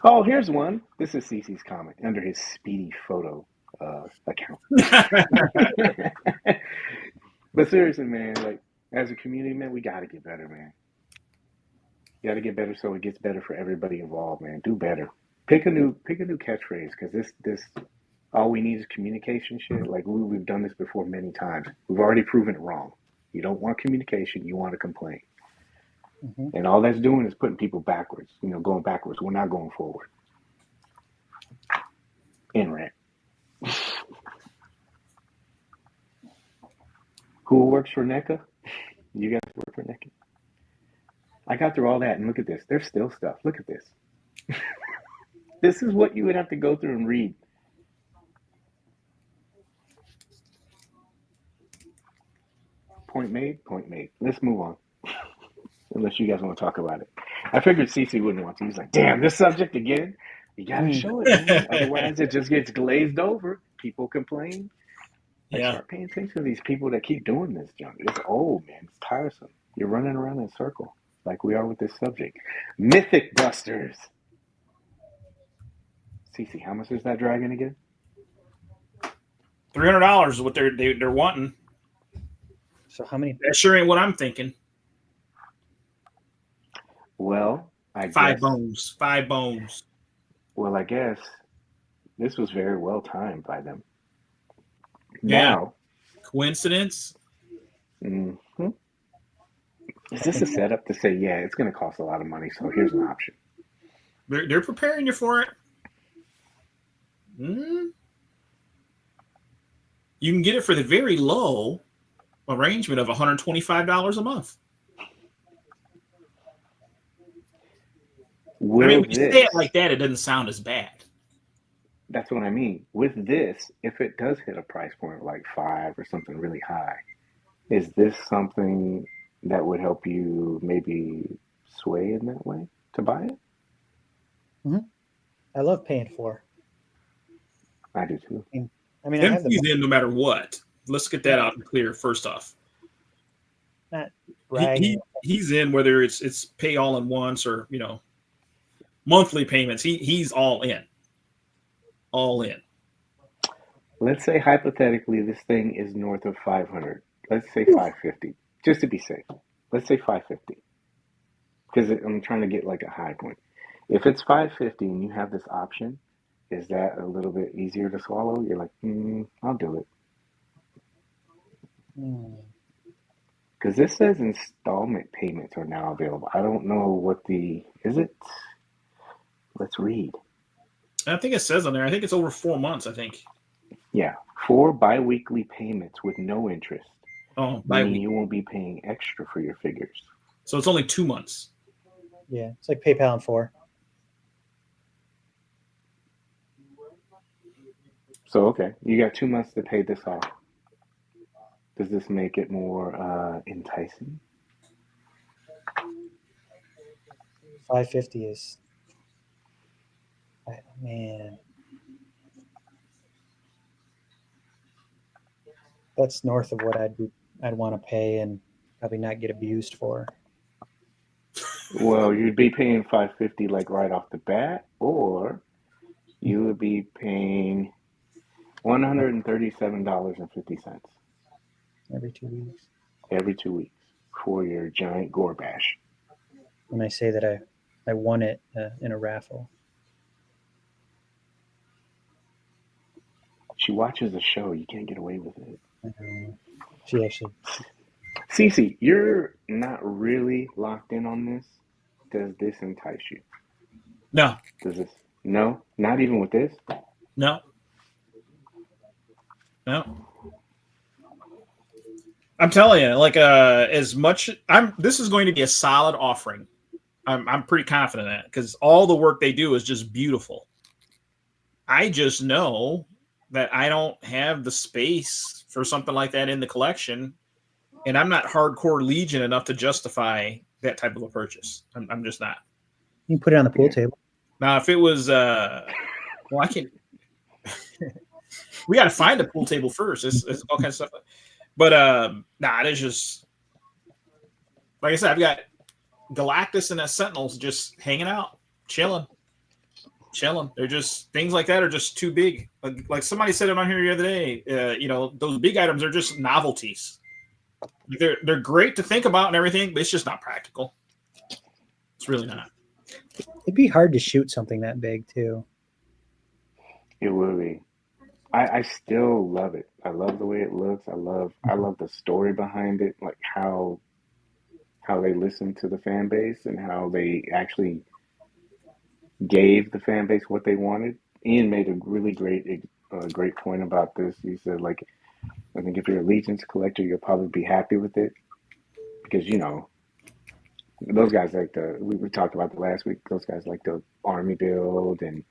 Oh, here's one. This is Cece's comment under his Speedy Photo account. But seriously, man, like as a community, man, we got to get better, man. You got to get better so it gets better for everybody involved, man. Do better. Pick a new catchphrase, because this all we need is communication shit. Like we've done this before many times. We've already proven it wrong. You don't want communication. You want to complain. Mm-hmm. And all that's doing is putting people backwards, going backwards. We're not going forward. In rant. Who works for NECA? You guys work for NECA? I got through all that, and look at this. There's still stuff. Look at this. This is what you would have to go through and read. Point made, point made. Let's move on. Unless you guys want to talk about it. I figured Cece wouldn't want to. He's like, damn, this subject again? You got to show it, man. Otherwise, it just gets glazed over. People complain. Start paying attention to these people that keep doing this junk. It's old, man. It's tiresome. You're running around in a circle like we are with this subject. Mythic Busters. Cece, how much is that dragon again? $300 is what they're wanting. So how many? That sure ain't what I'm thinking. Well, I guess. 5 bones. Well, I guess this was very well timed by them. Yeah. Now, coincidence? Mm-hmm. Is this a setup to say, yeah, it's going to cost a lot of money, so here's an option? They're preparing you for it. Mm-hmm. You can get it for the very low arrangement of $125 a month. When you say it like that, it doesn't sound as bad. That's what I mean. With this, if it does hit a price point like $5 or something really high, is this something that would help you maybe sway in that way to buy it? Mm-hmm. I love paying for. I do too. I mean, he's in no matter what. Let's get that out and clear first off. Not bragging. He's in whether it's pay all in once or monthly payments. He's all in. All in. Let's say hypothetically this thing is north of 500. Let's say 550, just to be safe. Let's say 550, because I'm trying to get like a high point. If it's 550 and you have this option, is that a little bit easier to swallow? You're like, I'll do it. Because this says installment payments are now available. I don't know what is it? Let's read. I think it says on there. I think it's over 4 months, I think. Yeah. 4 bi-weekly payments with no interest. Oh, meaning you won't be paying extra for your figures. So it's only 2 months. Yeah, it's like PayPal and 4. So okay, you got 2 months to pay this off. Does this make it more enticing? $550 is, man, that's north of what I'd want to pay and probably not get abused for. Well, you'd be paying $550 like right off the bat, or you would be paying $137.50 Every 2 weeks. every 2 weeks for your giant gore bash. When I say that I won it in a raffle. She watches the show. You can't get away with it. She actually. Cece, you're not really locked in on this. Does this entice you? No, Does this? No, not even with this. no. I'm telling you, like as much this is going to be a solid offering. I'm pretty confident in that because all the work they do is just beautiful. I just know that I don't have the space for something like that in the collection, and I'm not hardcore Legion enough to justify that type of a purchase. I'm just not. You can put it on the pool table. Now, if it was, well, I can't. We got to find a pool table first. It's all kinds of stuff. But nah, it's just like I said. I've got Galactus and the Sentinels just hanging out, chilling. They're just things like that are just too big. Like somebody said it on here the other day. Those big items are just novelties. They're great to think about and everything, but it's just not practical. It's really not. It'd be hard to shoot something that big too. It will be. I still love it. I love the way it looks. I love the story behind it, like how they listened to the fan base and how they actually gave the fan base what they wanted. Ian made a really great point about this. He said, like, I think if you're a Legions collector, you'll probably be happy with it because those guys we talked about the last week. Those guys like the army build and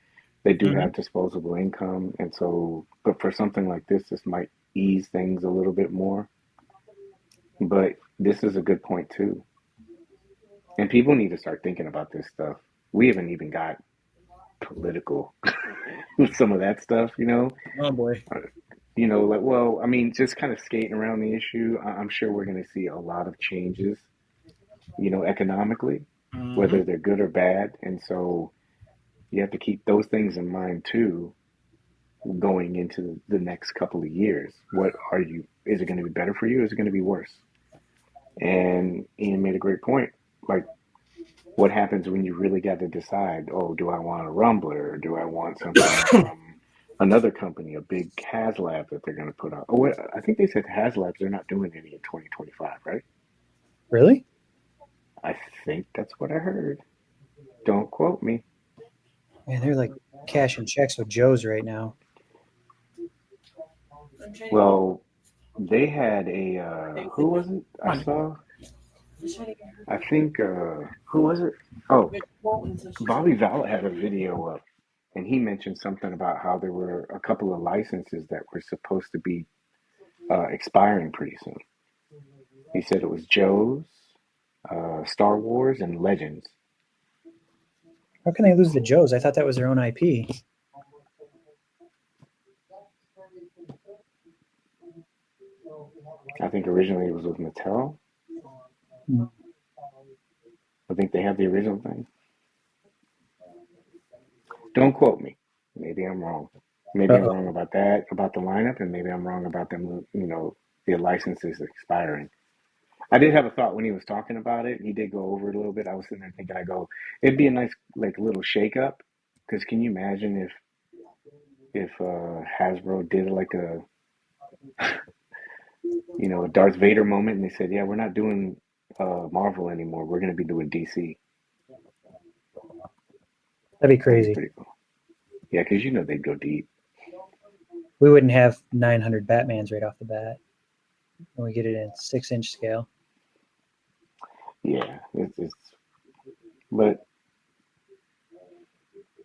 they do have disposable income, and so, but for something like this might ease things a little bit more. But this is a good point too, and people need to start thinking about this stuff. We haven't even got political with some of that stuff, Oh boy. Just kind of skating around the issue. I'm sure we're going to see a lot of changes, economically, whether they're good or bad, and so you have to keep those things in mind too, going into the next couple of years. Is it going to be better for you? Is it going to be worse? And Ian made a great point. Like, what happens when you really got to decide, do I want a Rumbler or do I want something from another company, a big HasLab that they're going to put out? I think they said HasLabs, they're not doing any in 2025, right? Really? I think that's what I heard. Don't quote me. Man, they're like cashing checks with Joe's right now. Well, they had who was it? I saw. I think who was it? Oh, Bobby Val had a video up, and he mentioned something about how there were a couple of licenses that were supposed to be expiring pretty soon. He said it was Joe's, Star Wars, and Legends. How can they lose the Joe's? I thought that was their own IP. I think originally it was with Mattel. Mm. I think they have the original thing. Don't quote me. Maybe I'm wrong. Maybe I'm wrong about that, about the lineup, and maybe I'm wrong about them, the licenses expiring. I did have a thought when he was talking about it. He did go over it a little bit. I was sitting there thinking, it'd be a nice, like, little shakeup. Because can you imagine if Hasbro did like a Darth Vader moment, and they said, yeah, we're not doing Marvel anymore. We're going to be doing DC. That'd be crazy. That'd be pretty cool. Yeah, because they'd go deep. We wouldn't have 900 Batmans right off the bat when we get it in 6-inch scale. Yeah, But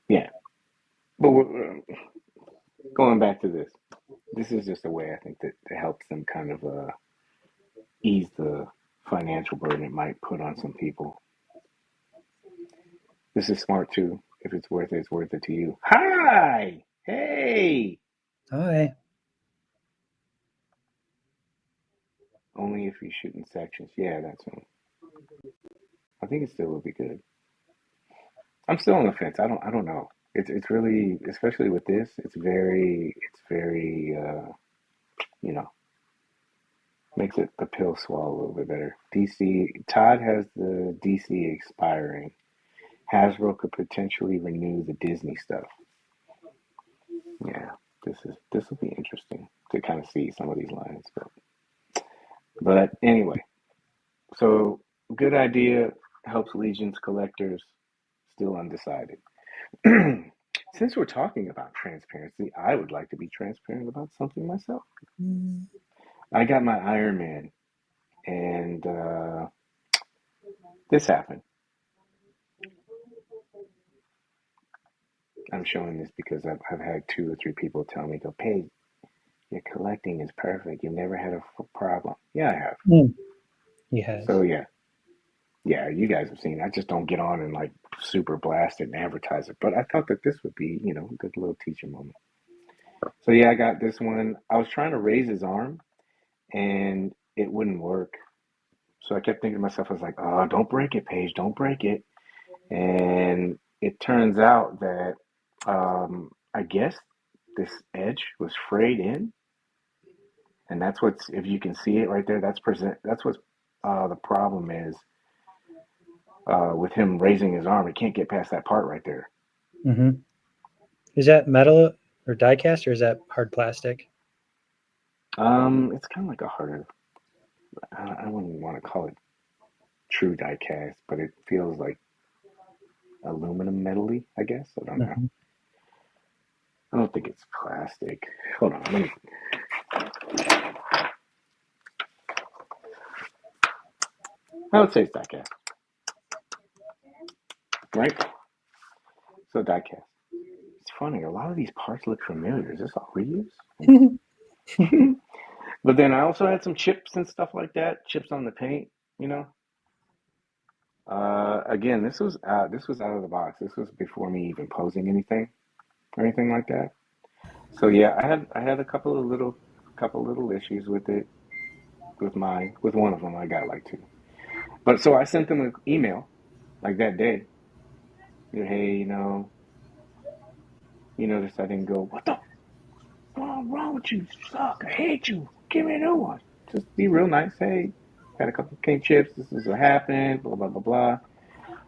yeah, but going back to this is just a way I think that helps them kind of ease the financial burden it might put on some people. This is smart too. If it's worth it, it's worth it to you. Hi! Hey! Hi. Only if you shoot in sections. Yeah, that's one. I think it still would be good. I'm still on the fence. I don't know. It's really, especially with this, it's very you know, makes it the pill swallow a little bit better. DC Todd has the DC expiring. Hasbro could potentially renew the Disney stuff. Yeah, this will be interesting to kind of see some of these lines, but anyway, so good idea, helps Legions collectors, still undecided. Since we're talking about transparency, I would like to be transparent about something myself. I got my Iron Man, and this happened. I'm showing this because I've had 2 or 3 people tell me, "Go, Paige, your collecting is perfect. You've never had a problem." Yeah, I have. He has. So yeah, you guys have seen. I just don't get on and like super blast it and advertise it. But I thought that this would be, a good little teaching moment. So yeah, I got this one. I was trying to raise his arm, and it wouldn't work. So I kept thinking to myself, I was like, "Oh, don't break it, Paige. Don't break it." And it turns out that I guess this edge was frayed in, and that's what's, if you can see it right there, that's what's the problem is with him raising his arm. He can't get past that part right there. Mm-hmm. Is that metal or die cast, or is that hard plastic? It's kind of like a harder, I wouldn't want to call it true die cast, but it feels like aluminum metal-y, I guess. I don't know. Mm-hmm. I don't think it's plastic. Hold on, let me. I would say it's die cast, right? So die cast. It's funny. A lot of these parts look familiar. Is this all reuse? But then I also had some chips and stuff like that. Chips on the paint, Again, this was out of the box. This was before me even posing anything or anything like that. So yeah, I had a couple little issues with it. With one of them, I got like 2. But so I sent them an email like that day. Hey, you notice I didn't go, "What the wrong with you? You suck. I hate you. Give me a new one." Just be real nice. Hey, got a couple of cane chips. This is what happened. Blah blah blah blah.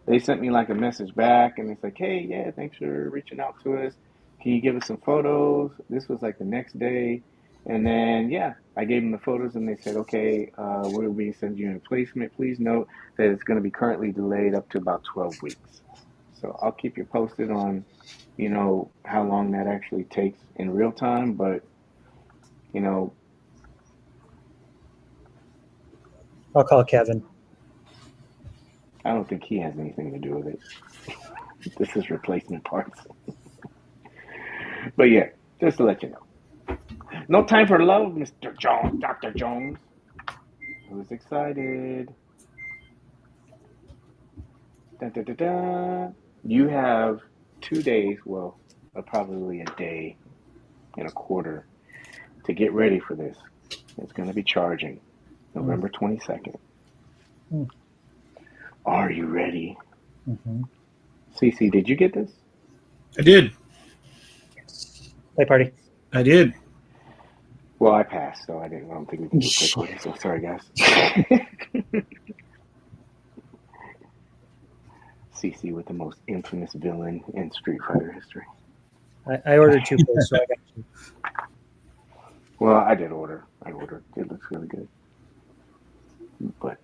They sent me like a message back, and it's like, "Hey, yeah, thanks for reaching out to us. Can you give us some photos?" This was like the next day, and then yeah, I gave them the photos, and they said, "Okay, we'll be sending you a replacement. Please note that it's going to be currently delayed up to about 12 weeks." So I'll keep you posted on, how long that actually takes in real time, but I'll call Kevin. I don't think he has anything to do with it. This is replacement parts. But yeah, just to let you know. No time for love, Mr. Jones, Dr. Jones. Who's excited? Dun, dun, dun, dun. You have 2 days, well, probably a day and a quarter to get ready for this. It's going to be charging November 22nd. Are you ready? Mm-hmm. CC, did you get this? I did. Play party. I did. Well, I passed, so I don't think we can do play party. So sorry, guys. CC with the most infamous villain in Street Fighter history. I ordered 2 plays, so I got 2. Well, I did order. I ordered. It looks really good. But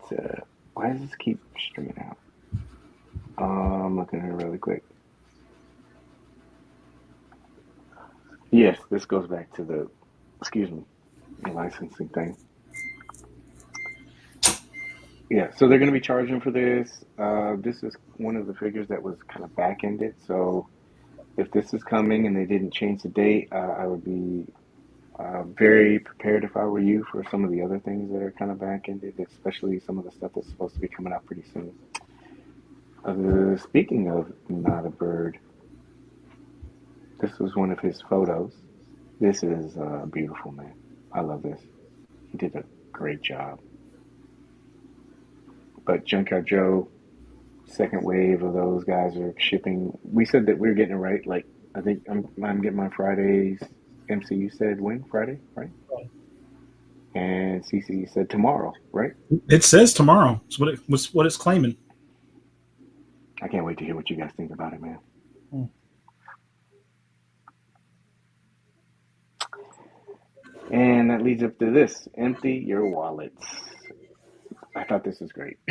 why does this keep streaming out? I'm looking at it really quick. Yes, this goes back to the licensing thing. Yeah, so they're going to be charging for this. This is one of the figures that was kind of back-ended. So if this is coming and they didn't change the date, I would be very prepared if I were you for some of the other things that are kind of back-ended, especially some of the stuff that's supposed to be coming out pretty soon. Speaking of Not a Bird, this was one of his photos. This is beautiful, man. I love this. He did a great job. But Junkyard Joe, second wave of those guys are shipping. We said that we were getting it right. Like, I think I'm getting my Fridays. MCU said when? Friday, right? Right. And CC said tomorrow, right? It says tomorrow. It's what it's claiming. I can't wait to hear what you guys think about it, man. And that leads up to this. Empty your wallets. I thought this was great. I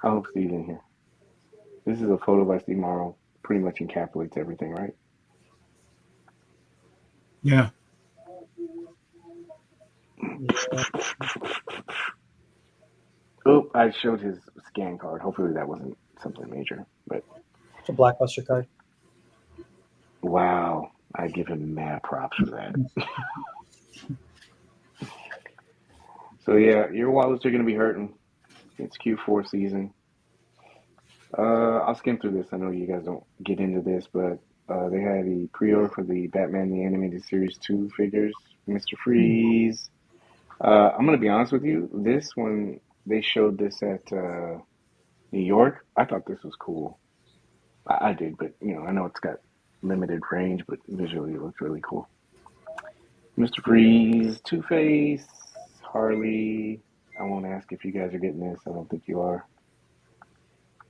hope Steve's in here. This is a photo by Steve Morrow. Pretty much encapsulates everything, right? Yeah. Oh, I showed his scan card. Hopefully that wasn't something major. But It's a Blockbuster card. wow, I give him mad props for that. So yeah, your wallets are going to be hurting. It's Q4 season. I'll skim through this. I know you guys don't get into this, but they had the pre-order for the Batman the Animated Series 2 figures, Mr. Freeze. I'm going to be honest with you. This one, they showed this at New York. I thought this was cool. I did, but I know it's got limited range, but visually it looks really cool. Mr. Freeze, Two-Face, Harley. I won't ask if you guys are getting this. I don't think you are.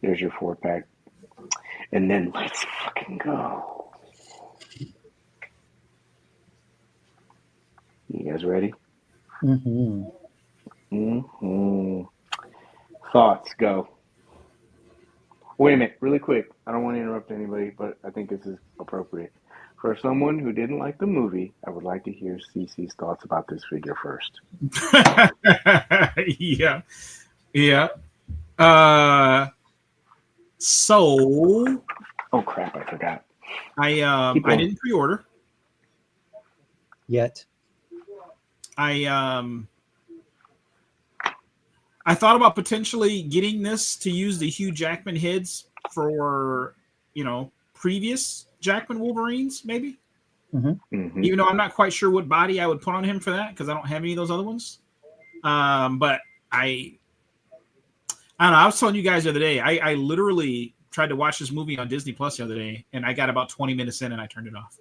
There's your 4-pack. And then let's fucking go. You guys ready? Mm-hmm. Mm-hmm. Thoughts, go. Wait a minute, really quick. I don't want to interrupt anybody, but I think this is appropriate. For someone who didn't like the movie, I would like to hear CC's thoughts about this figure first. Yeah. So oh crap, I forgot. I didn't pre-order. Yet. I thought about potentially getting this to use the Hugh Jackman heads for, previous Jackman Wolverines, maybe. Mm-hmm. Mm-hmm. Even though I'm not quite sure what body I would put on him for that because I don't have any of those other ones. But I don't know. I was telling you guys the other day, I literally tried to watch this movie on Disney Plus the other day, and I got about 20 minutes in and I turned it off.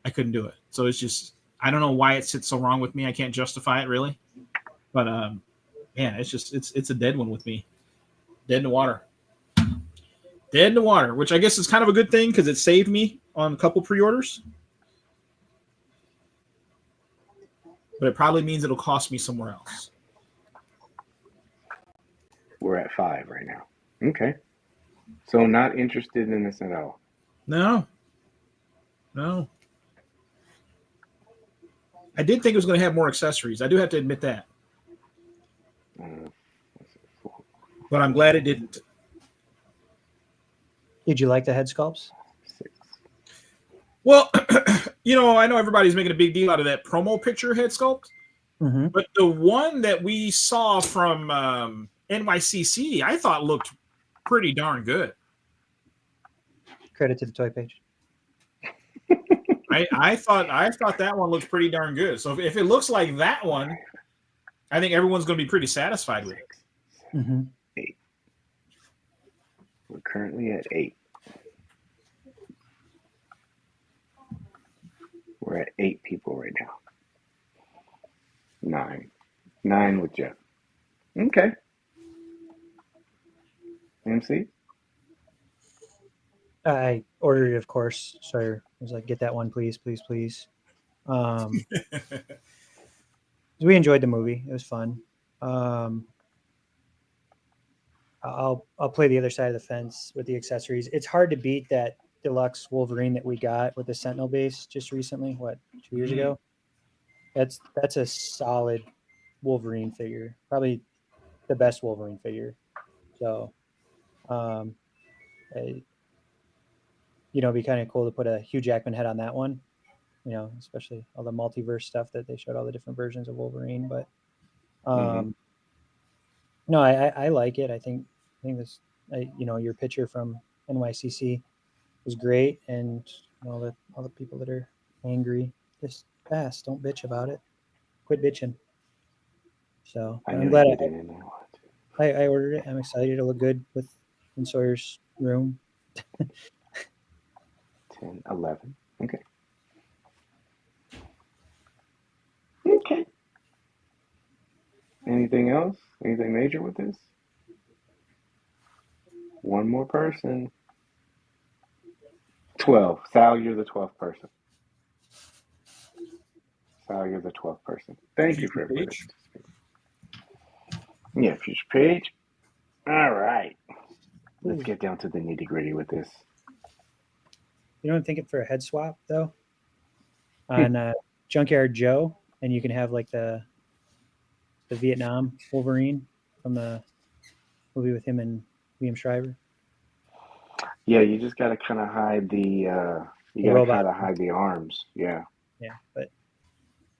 I couldn't do it. So it's just, I don't know why it sits so wrong with me. I can't justify it really. But man, it's just, it's a dead one with me. Dead in the water. Dead in the water, which I guess is kind of a good thing because it saved me on a couple pre-orders. But it probably means it'll cost me somewhere else. We're at 5 right now. Okay. So not interested in this at all. No. I did think it was going to have more accessories. I do have to admit that. But I'm glad it didn't. Did you like the head sculpts? 6. Well, I know everybody's making a big deal out of that promo picture head sculpt. Mm-hmm. But the one that we saw from NYCC, I thought looked pretty darn good. Credit to the Toy Paige. I thought that one looked pretty darn good. So if it looks like that one, I think everyone's going to be pretty satisfied with it. Mm-hmm. 8. We're currently at 8. We're at 8 people right now. 9 with Jeff. Okay. MC? I ordered it, of course. So I was like, get that one, please. We enjoyed the movie. It was fun. I'll play the other side of the fence with the accessories. It's hard to beat that deluxe Wolverine that we got with the Sentinel base just recently. 2 years ago? That's a solid Wolverine figure, probably the best Wolverine figure. So, it'd be kind of cool to put a Hugh Jackman head on that one. Especially all the multiverse stuff that they showed, all the different versions of Wolverine. But no, I like it. I think this, your picture from NYCC was great, and all the people that are angry, just pass. Don't bitch about it. Quit bitching. So I'm glad I ordered it. I'm excited. It'll look good in Sawyer's room. 10, 11. Okay. Okay. Anything else? Anything major with this? One more person. 12. Sal, you're the 12th person. Sal, you're the 12th person. Thank you for everybody. Yeah, Future Page. All right. Let's get down to the nitty gritty with this. You don't think it for a head swap though? On Junkyard Joe, and you can have like the Vietnam Wolverine from the movie with him and Liam Shriver. Yeah, you just gotta kind of hide the arms. Yeah. Yeah, but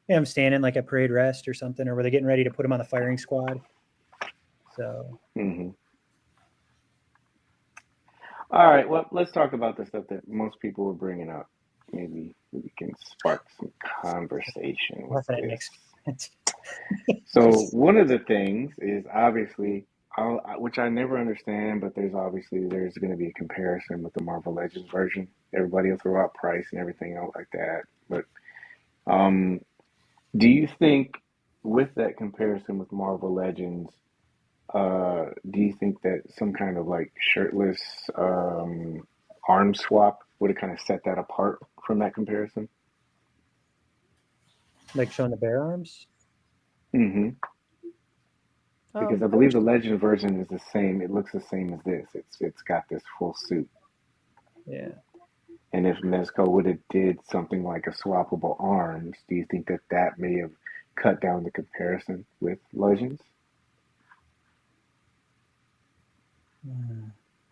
I'm standing like a parade rest or something, or were they getting ready to put him on the firing squad? So. All right. Well, let's talk about the stuff that most people are bringing up. Maybe we can spark some conversation with this. So one of the things is obviously, which I never understand, but there's going to be a comparison with the Marvel Legends version. Everybody will throw out price and everything else like that. But do you think with that comparison with Marvel Legends, do you think that some kind of like shirtless arm swap would have kind of set that apart from that comparison? Like showing the bare arms? Mm-hmm. Because I believe the Legend version is the same. It looks the same as this. It's got this full suit. Yeah. And if Mezco would have did something like a swappable arms, do you think that may have cut down the comparison with Legends?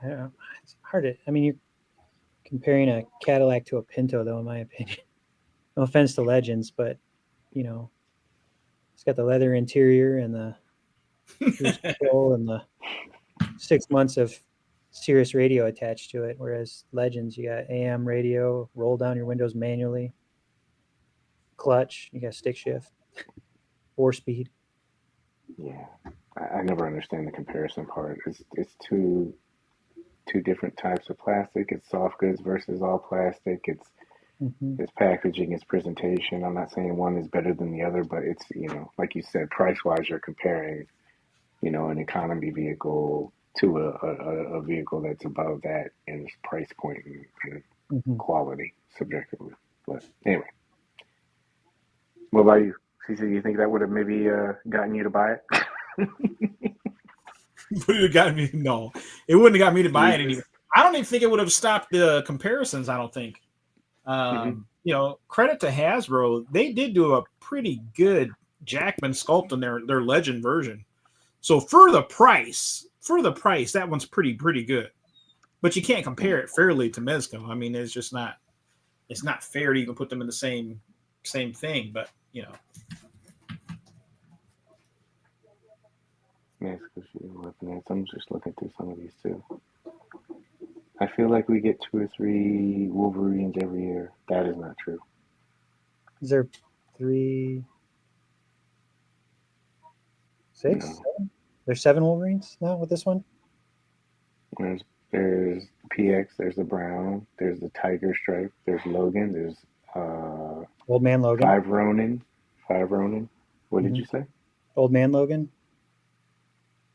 I don't know. It's hard to. I mean, you're comparing a Cadillac to a Pinto, though, in my opinion. No offense to Legends, but it's got the leather interior and the cruise control and the 6 months of Sirius radio attached to it. Whereas Legends, you got AM radio, roll down your windows manually, clutch, you got stick shift, 4-speed. Yeah, I never understand the comparison part. It's two different types of plastic. It's soft goods versus all plastic. It's packaging, it's presentation. I'm not saying one is better than the other, but it's, like you said, price-wise, you're comparing, an economy vehicle to a vehicle that's above that in its price point and quality, subjectively. But anyway, what about you? CC, you think that would have maybe gotten you to buy it? Would it have gotten me? No, it wouldn't have got me to buy it anyway. I don't even think it would have stopped the comparisons. I don't think. Credit to Hasbro, they did do a pretty good Jackman sculpt in their Legend version. So for the price, that one's pretty good. But you can't compare it fairly to Mezco. I mean, it's just not. It's not fair to even put them in the same thing. But I'm just looking through some of these too. I feel like we get 2 or 3 Wolverines every year. That is not true. Is there 3, 6? No. 7? There's 7 Wolverines now with this one? There's PX, there's the Brown, there's the Tiger Stripe, there's Logan, there's Old Man Logan. 5 Ronin. What did you say? Old Man Logan?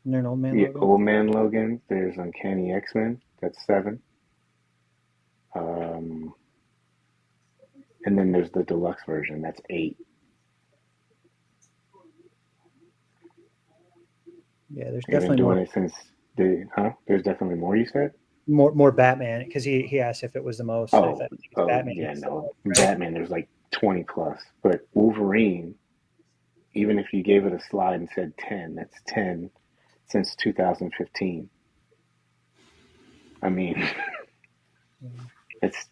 Isn't there an Old Man Logan? Old Man Logan. There's Uncanny X-Men. That's 7. And then there's the deluxe version. That's 8. Yeah, there's definitely more. It since there's definitely more. You said more Batman, because he asked if it was the most. Batman. Yeah, no, Batman. There's like 20 plus, but Wolverine. even if you gave it a slide and said 10, that's 10 since 2015. I mean, it's,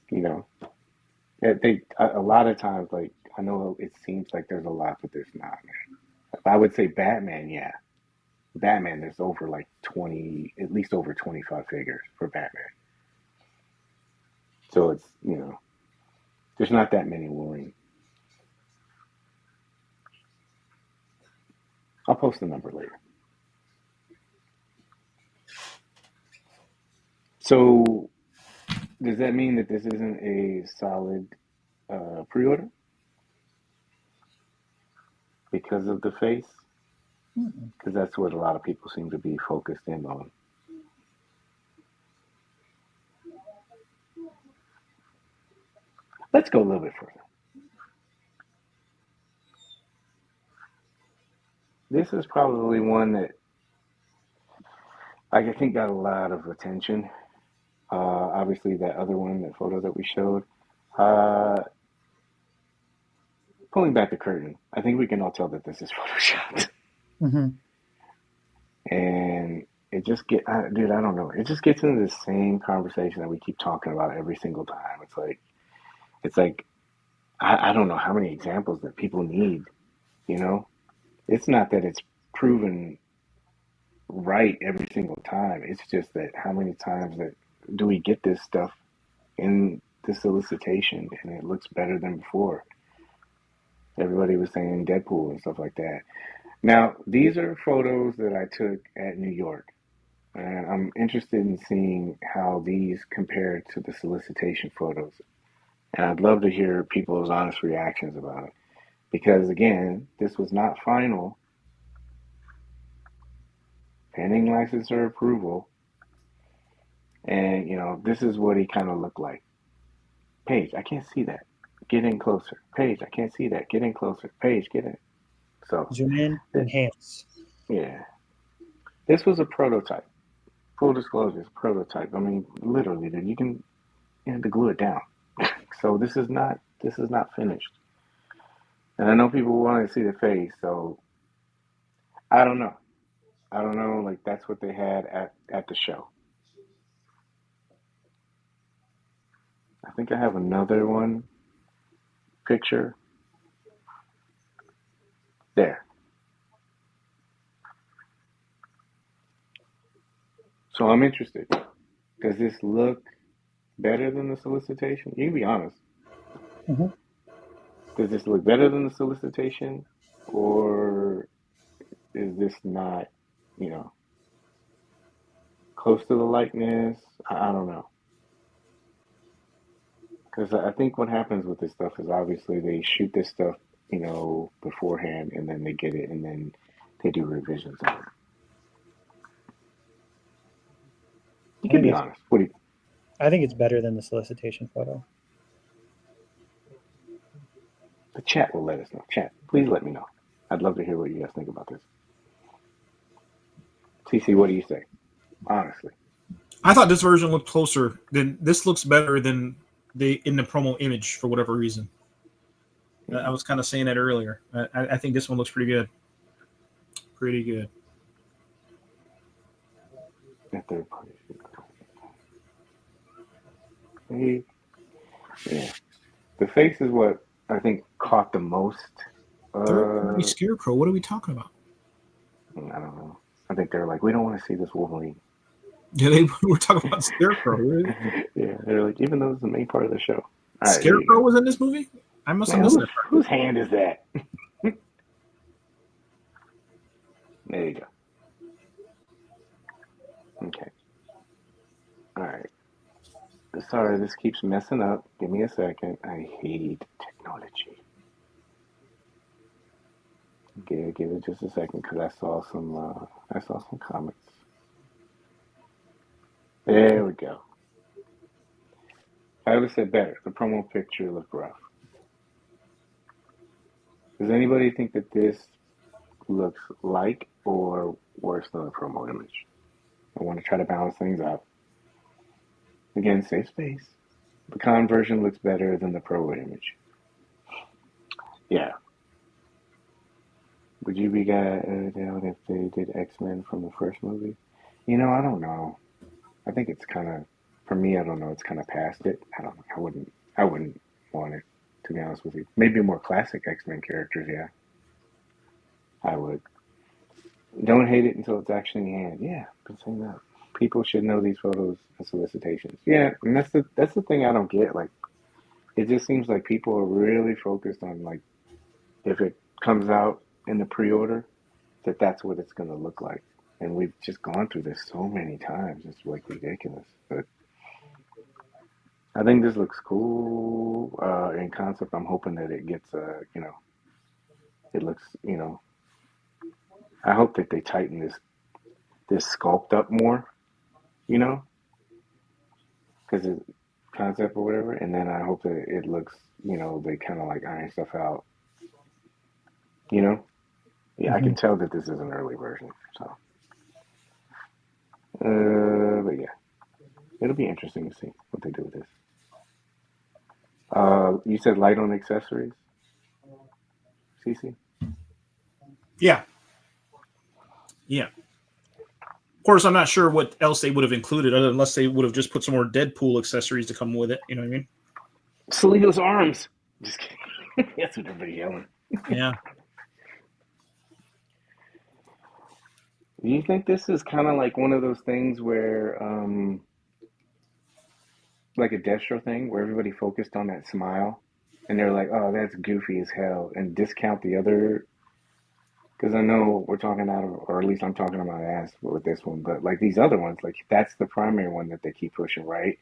a lot of times, like, I know it seems like there's a lot, but there's not, man. I would say Batman, yeah. Batman, there's over like 20, at least over 25 figures for Batman. So it's, there's not that many Wolverine. I'll post the number later. So does that mean that this isn't a solid pre-order because of the face? Because that's what a lot of people seem to be focused in on. Let's go a little bit further. This is probably one that I think got a lot of attention. Obviously, that other one, that photo that we showed. Pulling back the curtain, I think we can all tell that this is photoshopped. Mm-hmm. And it just dude, I don't know. It just gets into the same conversation that we keep talking about every single time. It's like, I don't know how many examples that people need, It's not that it's proven right every single time. It's just that how many times that do we get this stuff in the solicitation and it looks better than before. Everybody was saying Deadpool and stuff like that. Now, these are photos that I took at New York, and I'm interested in seeing how these compare to the solicitation photos. And I'd love to hear people's honest reactions about it. Because, again, this was not final. Pending licensor approval. And, this is what he kind of looked like. Paige, I can't see that. Get in closer. Paige, I can't see that. Get in closer. Paige, get in. So Zoom in, enhance. Yeah. This was a prototype. Full disclosure, it's a prototype. I mean, literally, dude, you have to glue it down. So this is not finished. And I know people want to see the face, so I don't know. Like, that's what they had at the show. I think I have another one picture. There. So I'm interested. Does this look better than the solicitation? You can be honest. Mm-hmm. Does this look better than the solicitation? Or is this not, close to the likeness? I don't know. Because I think what happens with this stuff is obviously they shoot this stuff, beforehand, and then they get it, and then they do revisions on it. You can be honest. I think it's better than the solicitation photo. The chat will let us know. Chat, please let me know. I'd love to hear what you guys think about this. TC, what do you say? Honestly. I thought this version looked closer. This looks better than in the promo image for whatever reason. I was kind of saying that earlier. I think this one looks pretty good. Pretty good. That third party. Yeah. The face is what I think caught the most. Third-party Scarecrow. What are we talking about? I don't know. I think they're like, we don't want to see this Wolverine. Yeah, they were talking about Scarecrow. Yeah, they're like, even though it's the main part of the show. Right, Scarecrow was in this movie? I must have missed that part. Whose hand is that? There you go. Okay. All right. Sorry, this keeps messing up. Give me a second. I hate technology. Okay, give it just a second because I saw some comments. There we go. I would have said better. The promo picture looked rough. Does anybody think that this looks like or worse than the promo image? I want to try to balance things out. Again, safe space. The con version looks better than the pro image. Yeah. Would you be down if they did X-Men from the first movie? You know, I don't know. I think it's kind of, for me, I don't know. It's kind of past it. I don't. I wouldn't want it, to be honest with you. Maybe more classic X-Men characters. Yeah, I would. Don't hate it until it's actually in your hand. Yeah, been saying that. People should know these photos and solicitations. Yeah, and that's the thing I don't get. Like, it just seems like people are really focused on like if it comes out in the pre-order, that's what it's gonna look like. And we've just gone through this so many times. It's like ridiculous. But I think this looks cool in concept. I'm hoping that it gets, it looks, I hope that they tighten this sculpt up more, you know, because it's concept or whatever. And then I hope that it looks, they kind of like iron stuff out, you know. Yeah, I can tell that this is an early version. So, but yeah, it'll be interesting to see what they do with this. You said light on accessories, CC? Yeah. Yeah. Of course, I'm not sure what else they would have included, unless they would have just put some more Deadpool accessories to come with it. You know what I mean? Salido's arms. Just kidding. That's what everybody yelling. Yeah. Do you think this is kind of like one of those things where, like a Destro thing, where everybody focused on that smile, and they're like, "Oh, that's goofy as hell," and discount the other? Because I know we're talking out of, or at least I'm talking about ass with this one, but like these other ones, like that's the primary one that they keep pushing, right?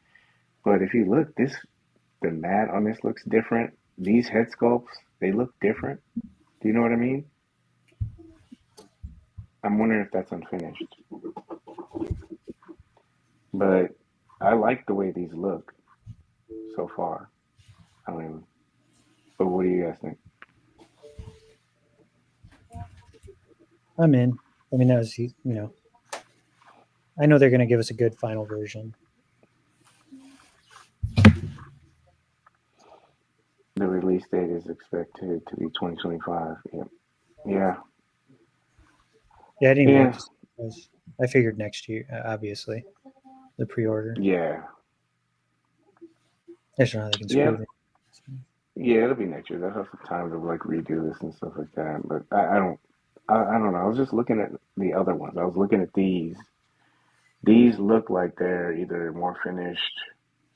But if you look, the mat on this looks different. These head sculpts, they look different. Do you know what I mean? I'm wondering if that's unfinished. But I like the way these look so far. I mean, but what do you guys think? I'm in. I mean, that was, I know they're going to give us a good final version. The release date is expected to be 2025. Yep. Yeah. Yeah, I didn't even Yeah. look to see what it was. I figured next year, obviously, the pre-order. Yeah. I just don't know how they can Yeah. screw it. Yeah, it'll be next year. They'll have some time to like redo this and stuff like that. But I don't know. I was just looking at the other ones. I was looking at these. These look like they're either more finished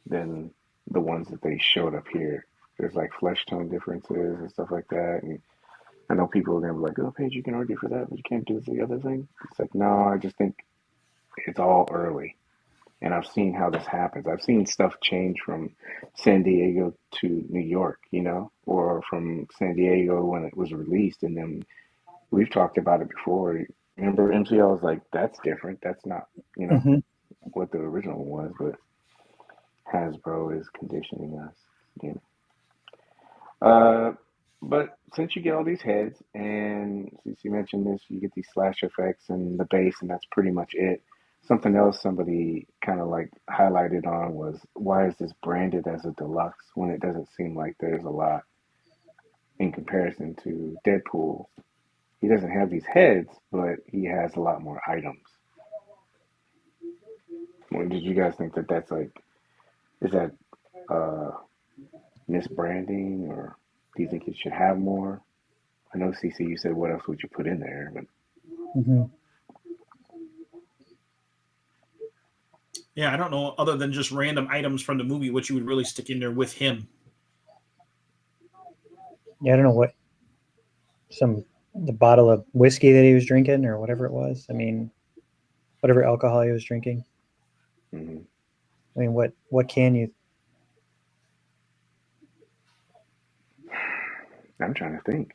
than the ones that they showed up here. There's like flesh tone differences and stuff like that. And I know people are gonna be like, "Oh, Paige, you can argue for that, but you can't do the other thing." It's like, no, I just think it's all early, and I've seen how this happens. I've seen stuff change from San Diego to New York, or from San Diego when it was released, and then we've talked about it before. Remember, MCL was like, "That's different. That's not, Mhm. what the original was," but Hasbro is conditioning us, But since you get all these heads, and since you mentioned this, you get these slash effects and the base, and that's pretty much it. Something else somebody kind of like highlighted on was, why is this branded as a deluxe when it doesn't seem like there's a lot in comparison to Deadpool? He doesn't have these heads, but he has a lot more items. Well, did you guys think that that's like, is that uh, misbranding, or do you think it should have more? I know, CC, you said what else would you put in there, but Mhm. Yeah, I don't know, other than just random items from the movie, what you would really stick in there with him. Yeah, I don't know what the bottle of whiskey that he was drinking or whatever it was. I mean, whatever alcohol he was drinking. mm-hmm. I mean, what can you? I'm trying to think.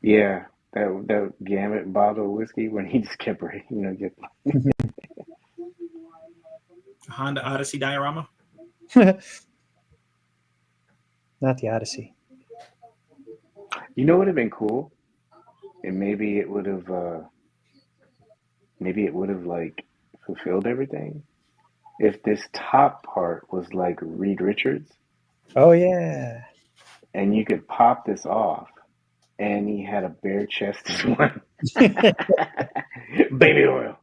Yeah, that Gamut bottle of whiskey when he just kept, get. Honda Odyssey diorama. Not the Odyssey. You know what would have been cool, and maybe it would have like fulfilled everything if this top part was like Reed Richards, Oh yeah. and you could pop this off, and he had a bare chested one. Baby oil.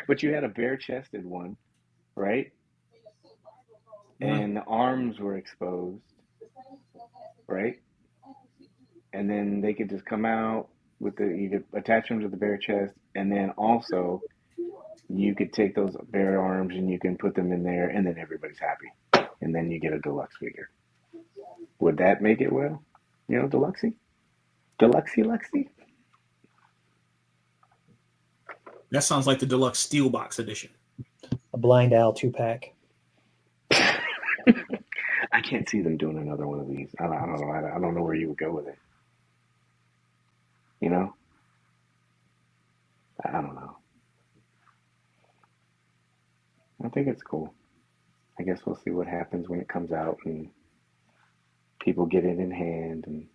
But you had a bare chested one, right? And the arms were exposed, right? And then they could just come out with you could attach them to the bare chest, and then also you could take those bare arms and you can put them in there, and then everybody's happy. And then you get a deluxe figure. Would that make it well? You know, deluxey? Deluxey Luxy? That sounds like the deluxe steel box edition. A Blind Owl 2-pack. I can't see them doing another one of these. I don't know. I don't know where you would go with it. You know? I don't know. I think it's cool. I guess we'll see what happens when it comes out and people get it in hand. And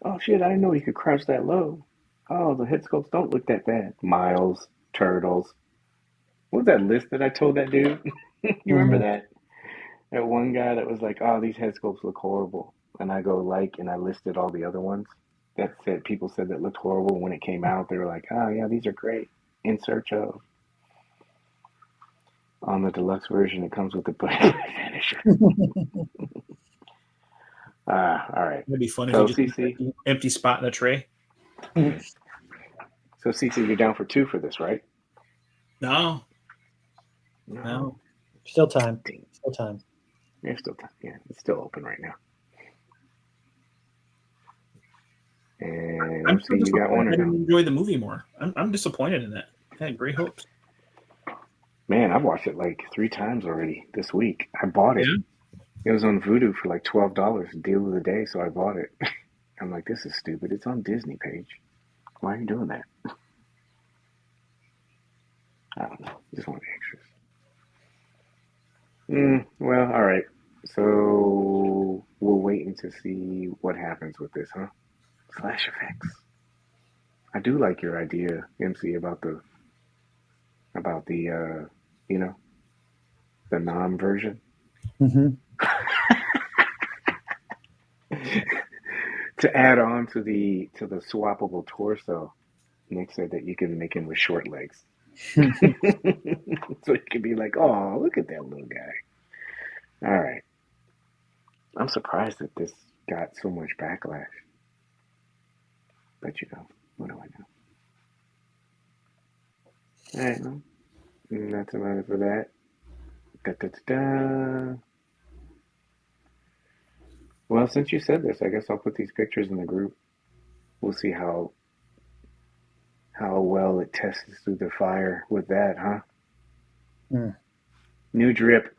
oh shit, I didn't know you could crouch that low. Oh, the head sculpts don't look that bad. Miles, Turtles. What was that list that I told that dude? You remember that? That one guy that was like, oh, these head sculpts look horrible. And I go and I listed all the other ones that said people said that looked horrible. When it came out, they were like, oh yeah, these are great. In search of. On the deluxe version, it comes with the finisher. All right. It'd be funny So, if you just CC. empty spot in a tray. So, CC, you're down for 2 for this, right? No. Still time. Still time. There's still time. Yeah, it's still open right now. And I'm let's see, you got one or I no? didn't enjoy the movie more. I'm disappointed in that. I had great hopes. Man, I've watched it like 3 times already this week. I bought it. Yeah. It was on Vudu for like $12, deal of the day, so I bought it. I'm like, this is stupid. It's on Disney, Paige. Why are you doing that? I don't know. Just want the extras. Well, all right. So we're waiting to see what happens with this, huh? Flash effects. I do like your idea, MC, about the you know, the nom version. Mm-hmm. To add on to the swappable torso, Nick said that you can make him with short legs. So you can be like, oh, look at that little guy. All right. I'm surprised that this got so much backlash. But you know, what do I know? All right, well, that's about it for that. Da-da-da-da. Well, since you said this, I guess I'll put these pictures in the group. We'll see how well it tests through the fire with that, huh? New drip.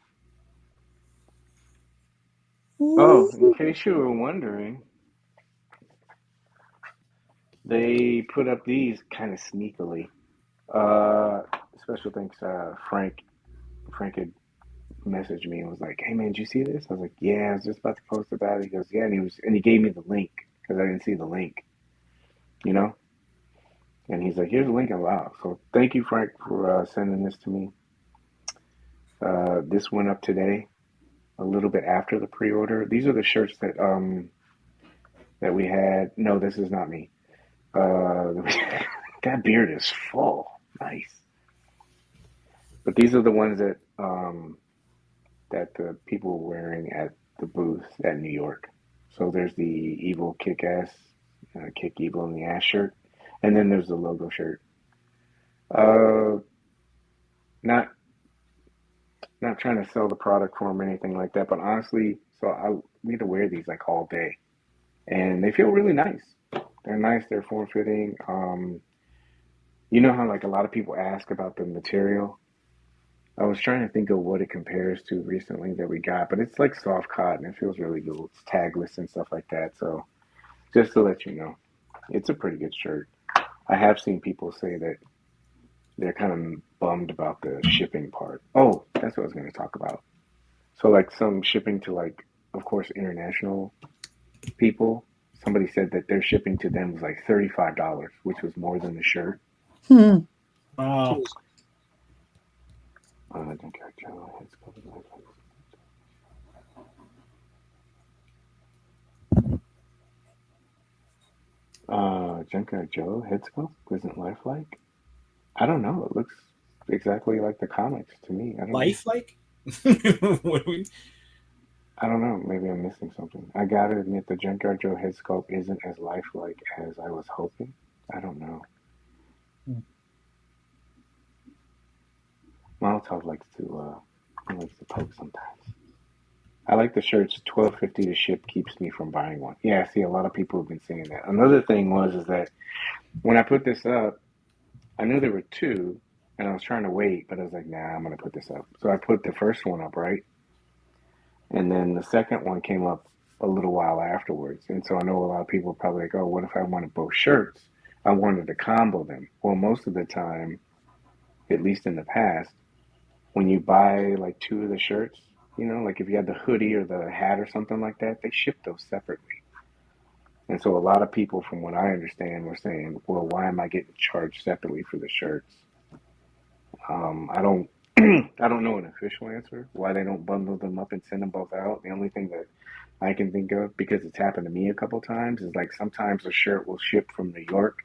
Oh, in case you were wondering, they put up these kind of sneakily. Special thanks, Frank. Frank had messaged me and was like, "Hey man, did you see this?" I was like, "Yeah, I was just about to post about it." He goes, "Yeah," and he gave me the link because I didn't see the link, you know. And he's like, "Here's the link." Wow! So thank you, Frank, for sending this to me. This went up today, a little bit after the pre-order. These are the shirts that that we had. No, this is not me. That beard is full. Nice. But these are the ones that that the people were wearing at the booth at New York. So there's the evil kick-ass, kick evil in the ass shirt, and then there's the logo shirt. Not trying to sell the product for them or anything like that, but honestly, so I need to wear these like all day, and they feel really nice. They're nice. They're form-fitting. You know how like a lot of people ask about the material. I was trying to think of what it compares to recently that we got, but it's like soft cotton. It feels really good. It's tagless and stuff like that. So just to let you know, it's a pretty good shirt. I have seen people say that they're kind of bummed about the shipping part. Oh, that's what I was going to talk about. So like some shipping to like, of course, international people. Somebody said that their shipping to them was like $35, which was more than the shirt. Wow. I think I generally Junkyard Joe head sculpt isn't lifelike. I don't know. It looks exactly like the comics to me. I don't know. Lifelike? What do we? I don't know. Maybe I'm missing something. I gotta admit, the Junkyard Joe head sculpt isn't as lifelike as I was hoping. I don't know. Molotov likes to poke sometimes. I like the shirts. $12.50 to ship keeps me from buying one. Yeah, I see a lot of people have been saying that. Another thing is that when I put this up, I knew there were two, and I was trying to wait, but I was like, nah, I'm gonna put this up. So I put the first one up, right? And then the second one came up a little while afterwards. And so I know a lot of people are probably like, oh, what if I wanted both shirts? I wanted to combo them. Well, most of the time, at least in the past, when you buy like two of the shirts, you know, like if you had the hoodie or the hat or something like that, they ship those separately. And so a lot of people, from what I understand, were saying, well, why am I getting charged separately for the shirts? I don't I don't know an official answer why they don't bundle them up and send them both out. The only thing that I can think of, because it's happened to me a couple times, is like sometimes a shirt will ship from New York,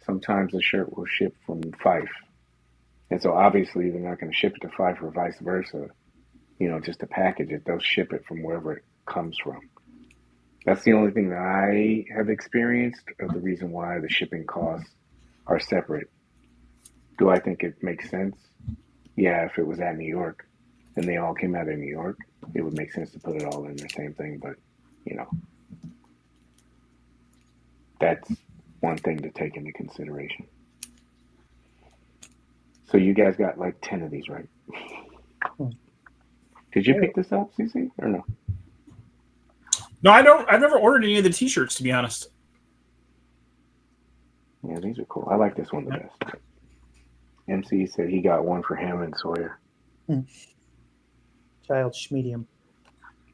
sometimes a shirt will ship from Fife. And so obviously they're not going to ship it to Fife or vice versa, you know, just to package it. They'll ship it from wherever it comes from. That's the only thing that I have experienced of the reason why the shipping costs are separate. Do I think it makes sense? Yeah, if it was at New York and they all came out of New York, it would make sense to put it all in the same thing. But, you know, that's one thing to take into consideration. So you guys got like 10 of these, right? Did you pick this up, CC, or no? No, I don't. I've never ordered any of the T-shirts, to be honest. Yeah, these are cool. I like this one the best. MC said he got one for him and Sawyer. Child schmedium.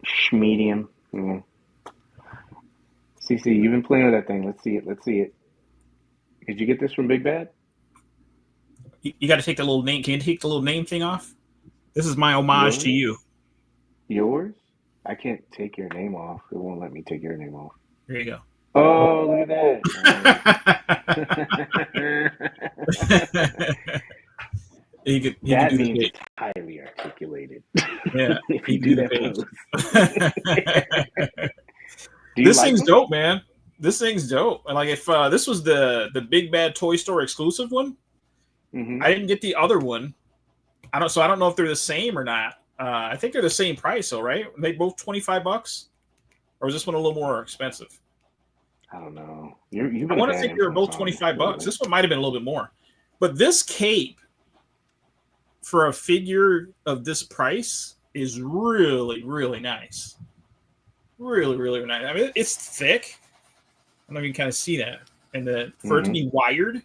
Schmedium. Mm. CC, you've been playing with that thing. Let's see it. Let's see it. Did you get this from Big Bad? You got to take the little name. Can you take the little name thing off? This is my homage to you. Yours? I can't take your name off. It won't let me take your name off. There you go. Oh, look at that. That means it's highly articulated. Yeah. If you do that pose. This thing's dope, man. This thing's dope. And like, if this was the Big Bad Toy Store exclusive one, I didn't get the other one. I don't know if they're the same or not. I think they're the same price, though, right? They both $25, or is this one a little more expensive? I don't know. I want to think they were both $25. This one might have been a little bit more, but this cape for a figure of this price is really, really nice. Really, really nice. I mean, it's thick. I don't know if you can kind of see that, and for it to be wired,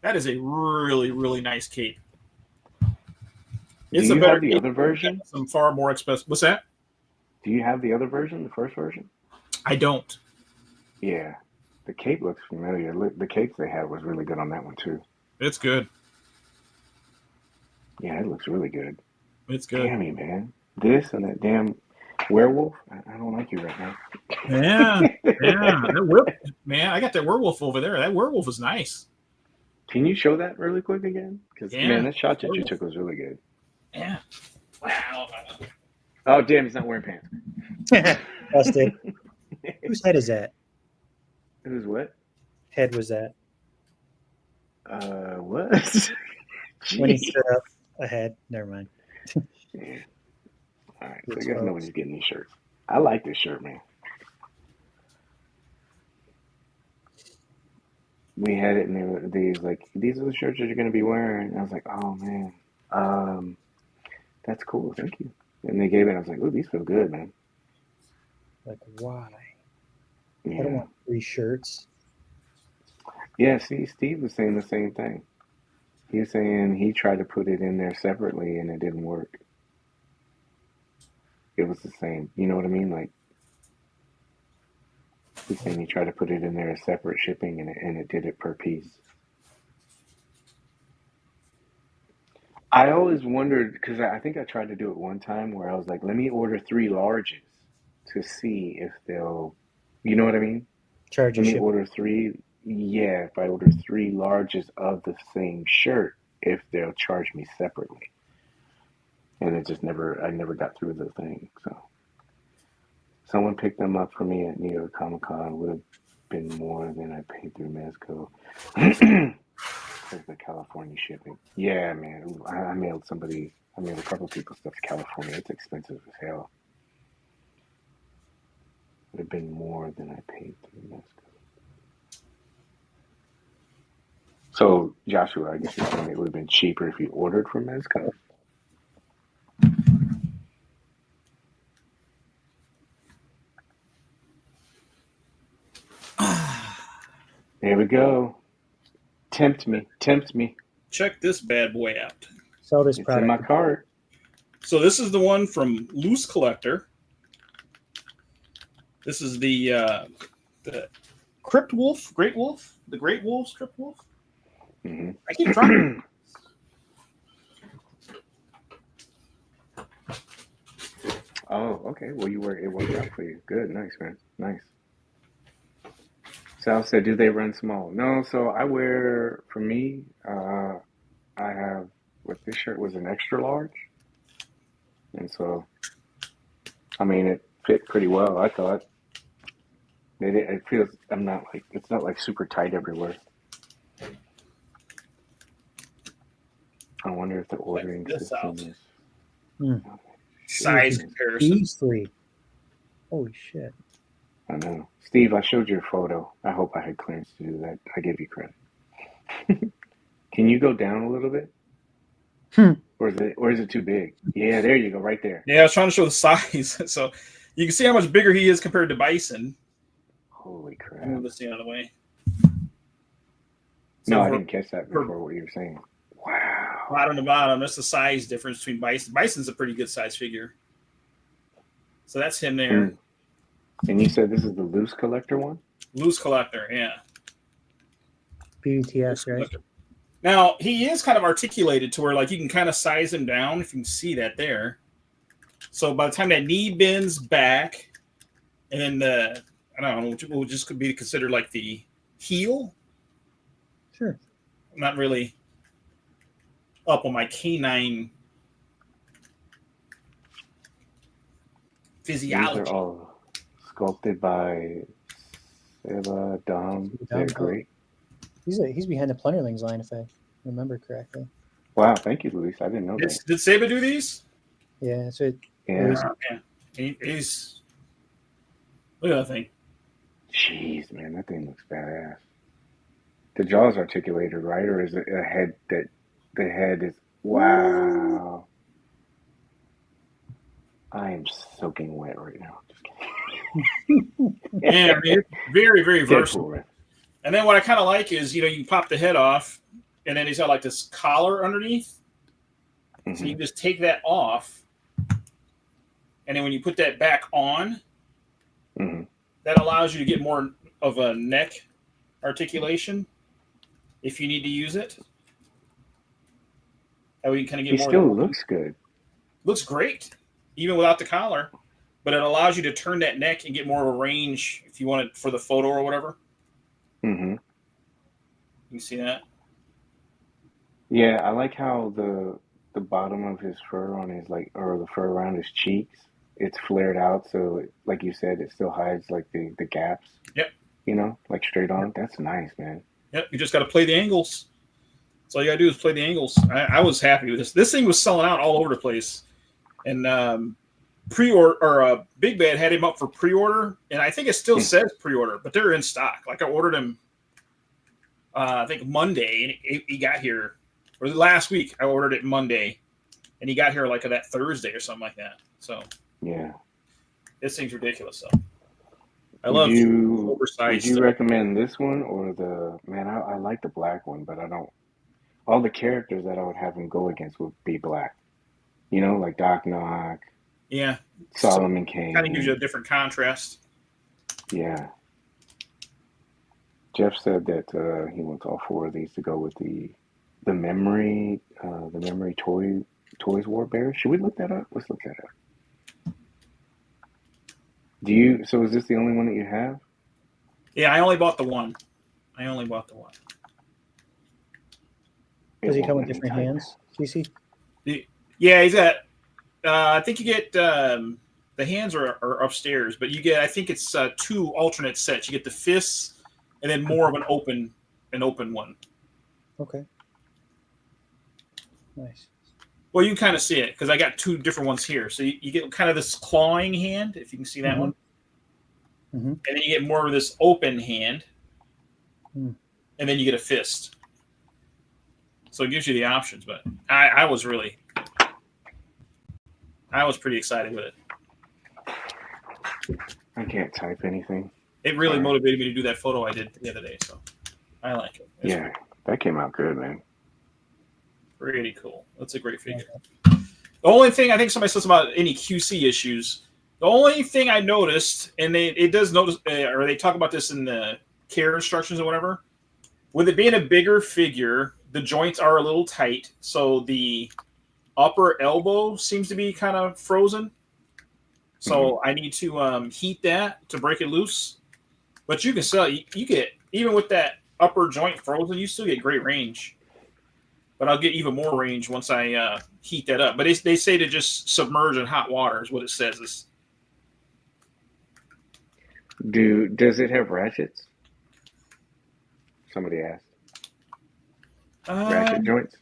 that is a really, really nice cape. It's a better the other version. Some far more expensive. What's that? Do you have the other version, the first version? I don't. Yeah, the cape looks familiar. The capes they had was really good on that one too. It's good. Yeah, it looks really good. It's good. Damn you, man. This and that damn werewolf. I don't like you right now. Yeah, yeah. Man, I got that werewolf over there. That werewolf is nice. Can you show that really quick again? Because man, that shot that you took was really good. Yeah. Wow. Oh damn, he's not wearing pants. Busted. Whose head is that? Whose what? Head was that? What? When he stood up a head. Never mind. Yeah. All right, so you guys know when he's getting these shirts. I like this shirt, man. We had it, and they was like, "These are the shirts that you're going to be wearing." And I was like, "Oh man, that's cool, thank you." And they gave it. And I was like, "Ooh, these feel good, man." Like, why? Yeah. I don't want 3 shirts. Yeah, see, Steve was saying the same thing. He was saying he tried to put it in there separately, and it didn't work. It was the same. You know what I mean? Like, he's saying he tried to put it in there as separate shipping, and it did it per piece. I always wondered, because I think I tried to do it one time where I was like, let me order 3 larges to see if they'll, you know what I mean? Charge Let me shipping. order 3. yeah, if I order 3 larges of the same shirt, if they'll charge me separately. And it just I never got through the thing. So someone picked them up for me at New York Comic Con. Would have been more than I paid through Mezco. Because the California shipping. Yeah, man. I mailed a couple of people stuff to California. It's expensive as hell. Would have been more than I paid through Mezco. So, Joshua, I guess you're saying it would have been cheaper if you ordered from Mezco? There we go. Tempt me. Check this bad boy out. Sell this It's product. in my cart. So this is the one from Loose Collector. This is the Crypt Wolf, Great Wolf, the Great Wolf's Crypt Wolf. Mm-hmm. I keep trying. Oh, okay. Well, it worked out for you. Good. Nice, man. Nice. Sal said, do they run small? No, so I wear, for me, I have, this shirt was an extra large. And so, I mean, it fit pretty well, I thought. It feels, it's not like super tight everywhere. I wonder if the ordering system is. Size comparison. These 3. Holy shit. I know. Steve, I showed you a photo. I hope I had clearance to do that. I give you credit. Can you go down a little bit? Or is it too big? Yeah, there you go, right there. Yeah, I was trying to show the size. So you can see how much bigger he is compared to Bison. Holy crap. Move this thing out of the way. No, I didn't catch that before what you were saying. Wow. Bottom to bottom, that's the size difference between Bison. Bison's a pretty good size figure. So that's him there. And you said this is the Loose Collector one? Loose Collector, yeah. BTS, right? Now, he is kind of articulated to where like you can kind of size him down, if you can see that there. So by the time that knee bends back, and then the, I don't know, what would just could be considered like the heel. Sure. I'm not really up on my canine physiology. These are all sculpted by Seba Dom. They're great. He's behind the Plunderlings line, if I remember correctly. Wow, thank you, Luis. I didn't know that. Did Seba do these? Yeah, so Yeah. He's look at that thing. Jeez, man, that thing looks badass. The jaw's articulated, right? Or is it a head that the head is? Wow. I am soaking wet right now. Just kidding. Yeah, I mean, it's very, very versatile. Deadpool, right? And then what I kind of like is, you can pop the head off, and then he's got like this collar underneath. Mm-hmm. So you can just take that off, and then when you put that back on, Mm-hmm. that allows you to get more of a neck articulation if you need to use it. That way you kind of get He more. still looks good. Looks great, even without the collar, but it allows you to turn that neck and get more of a range if you want it for the photo or whatever. Mm-hmm. You see that? Yeah, I like how the bottom of his fur on his or the fur around his cheeks, it's flared out, so like you said, it still hides like the gaps. Yep. Like straight on. That's nice, man. Yep. You just got to play the angles. That's all you got to do is play the angles. I was happy with this. This thing was selling out all over the place, and pre-order or Big Bad had him up for pre-order, and I think it still says pre-order, but they're in stock. Like I ordered him, I think Monday, and he got here, or last week. I ordered it Monday, and he got here like that Thursday or something like that. So yeah, this thing's ridiculous. So I love Would oversized. you recommend this one or the man? I like the black one, but I don't. All the characters that I would have him go against would be black. Like Doc Knock. Yeah. Solomon Kane. Kind of gives you a different contrast. Yeah. Jeff said that he wants all 4 of these to go with the memory Toyz War Bear. Should we look that up? Let's look that up. So is this the only one that you have? Yeah, I only bought the one. I only bought the one. Does he It come with won't let me different type. hands, CC? Yeah, he's got. I think you get the hands are upstairs, but you get. I think it's 2 alternate sets. You get the fists, and then more of an open one. Okay. Nice. Well, you can kind of see it because I got 2 different ones here. So you get kind of this clawing hand, if you can see that Mhm. one, Mm-hmm. and then you get more of this open hand, Mm. and then you get a fist. So it gives you the options. But I was pretty excited with it. I can't type anything. It really Sorry. motivated me to do that photo I did the other day. So I like it. It's Yeah, that came out good, man. pretty cool. That's a great figure. The only thing I think somebody says about any QC issues, the only thing I noticed, and it does notice, or they talk about this in the care instructions or whatever, with it being a bigger figure, the joints are a little tight, so the upper elbow seems to be kind of frozen. So I need to heat that to break it loose. But you can sell, you get, even with that upper joint frozen, you still get great range. But I'll get even more range once I heat that up. But they say to just submerge in hot water is what it says. Does it have ratchets? Somebody asked. Ratchet joints?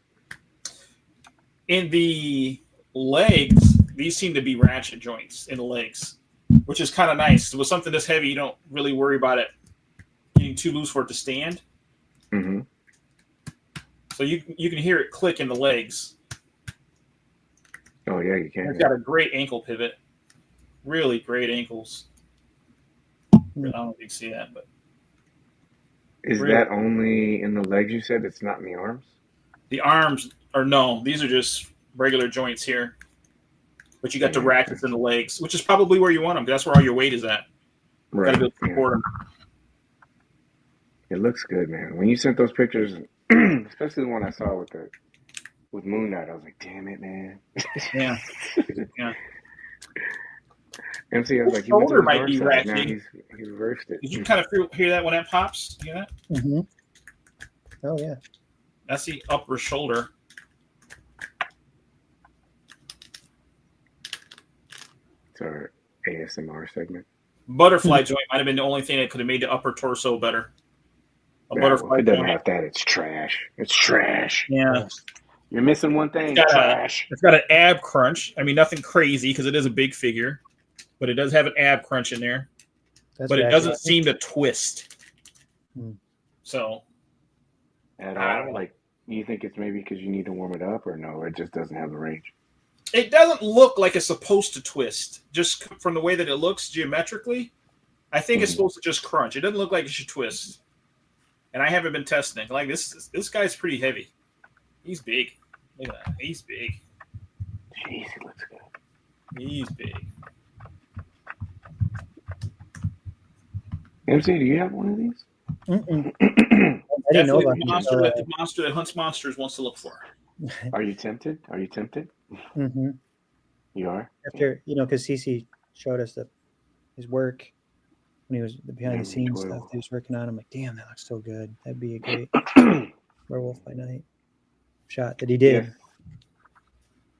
In the legs, these seem to be ratchet joints in the legs, which is kind of nice. With something this heavy, you don't really worry about it getting too loose for it to stand. Mm-hmm. So you can hear it click in the legs. Oh, yeah, you can. It's got a great ankle pivot. Really great ankles. I don't know if you can see that, but Is really, that only in the legs you said? It's not in the arms? the arms are no. These are just regular joints here. But you got the ratchets in the legs, which is probably where you want them. That's where all your weight is at. Right. Got to be able to support them. It looks good, man. When you sent those pictures, especially the one I saw with Moon Knight, I was like, damn it, man. Yeah. Yeah. MC, I was like, he Shoulder went to might the be dark side. Now ratcheting. he reversed it. Did you kind of hear that when that pops? You hear that? Mm-hmm. Oh yeah. That's the upper shoulder. It's our ASMR segment. Butterfly joint might have been the only thing that could have made the upper torso better. Butterfly if it doesn't joint. have that, it's trash. It's trash. Yeah. You're missing one thing. It's Trash. It's got an ab crunch. I mean, nothing crazy because it is a big figure, but it does have an ab crunch in there. But it doesn't seem to twist. So. At all? Like, you think it's maybe because you need to warm it up, or no, it just doesn't have the range? It doesn't look like it's supposed to twist. Just from the way that it looks geometrically, I think it's supposed to just crunch. It doesn't look like it should twist. And I haven't been testing it. Like this guy's pretty heavy. He's big. Look at that. He's big. Jeez, he looks good. He's big. MC, do you have one of these? I didn't know about the monster that hunts monsters wants to look for. Are you tempted? Mm-hmm. You are? After, because CC showed us his work when he was the behind the scenes stuff that he was working on. I'm like, damn, that looks so good. That'd be a great Werewolf by Night shot that he did.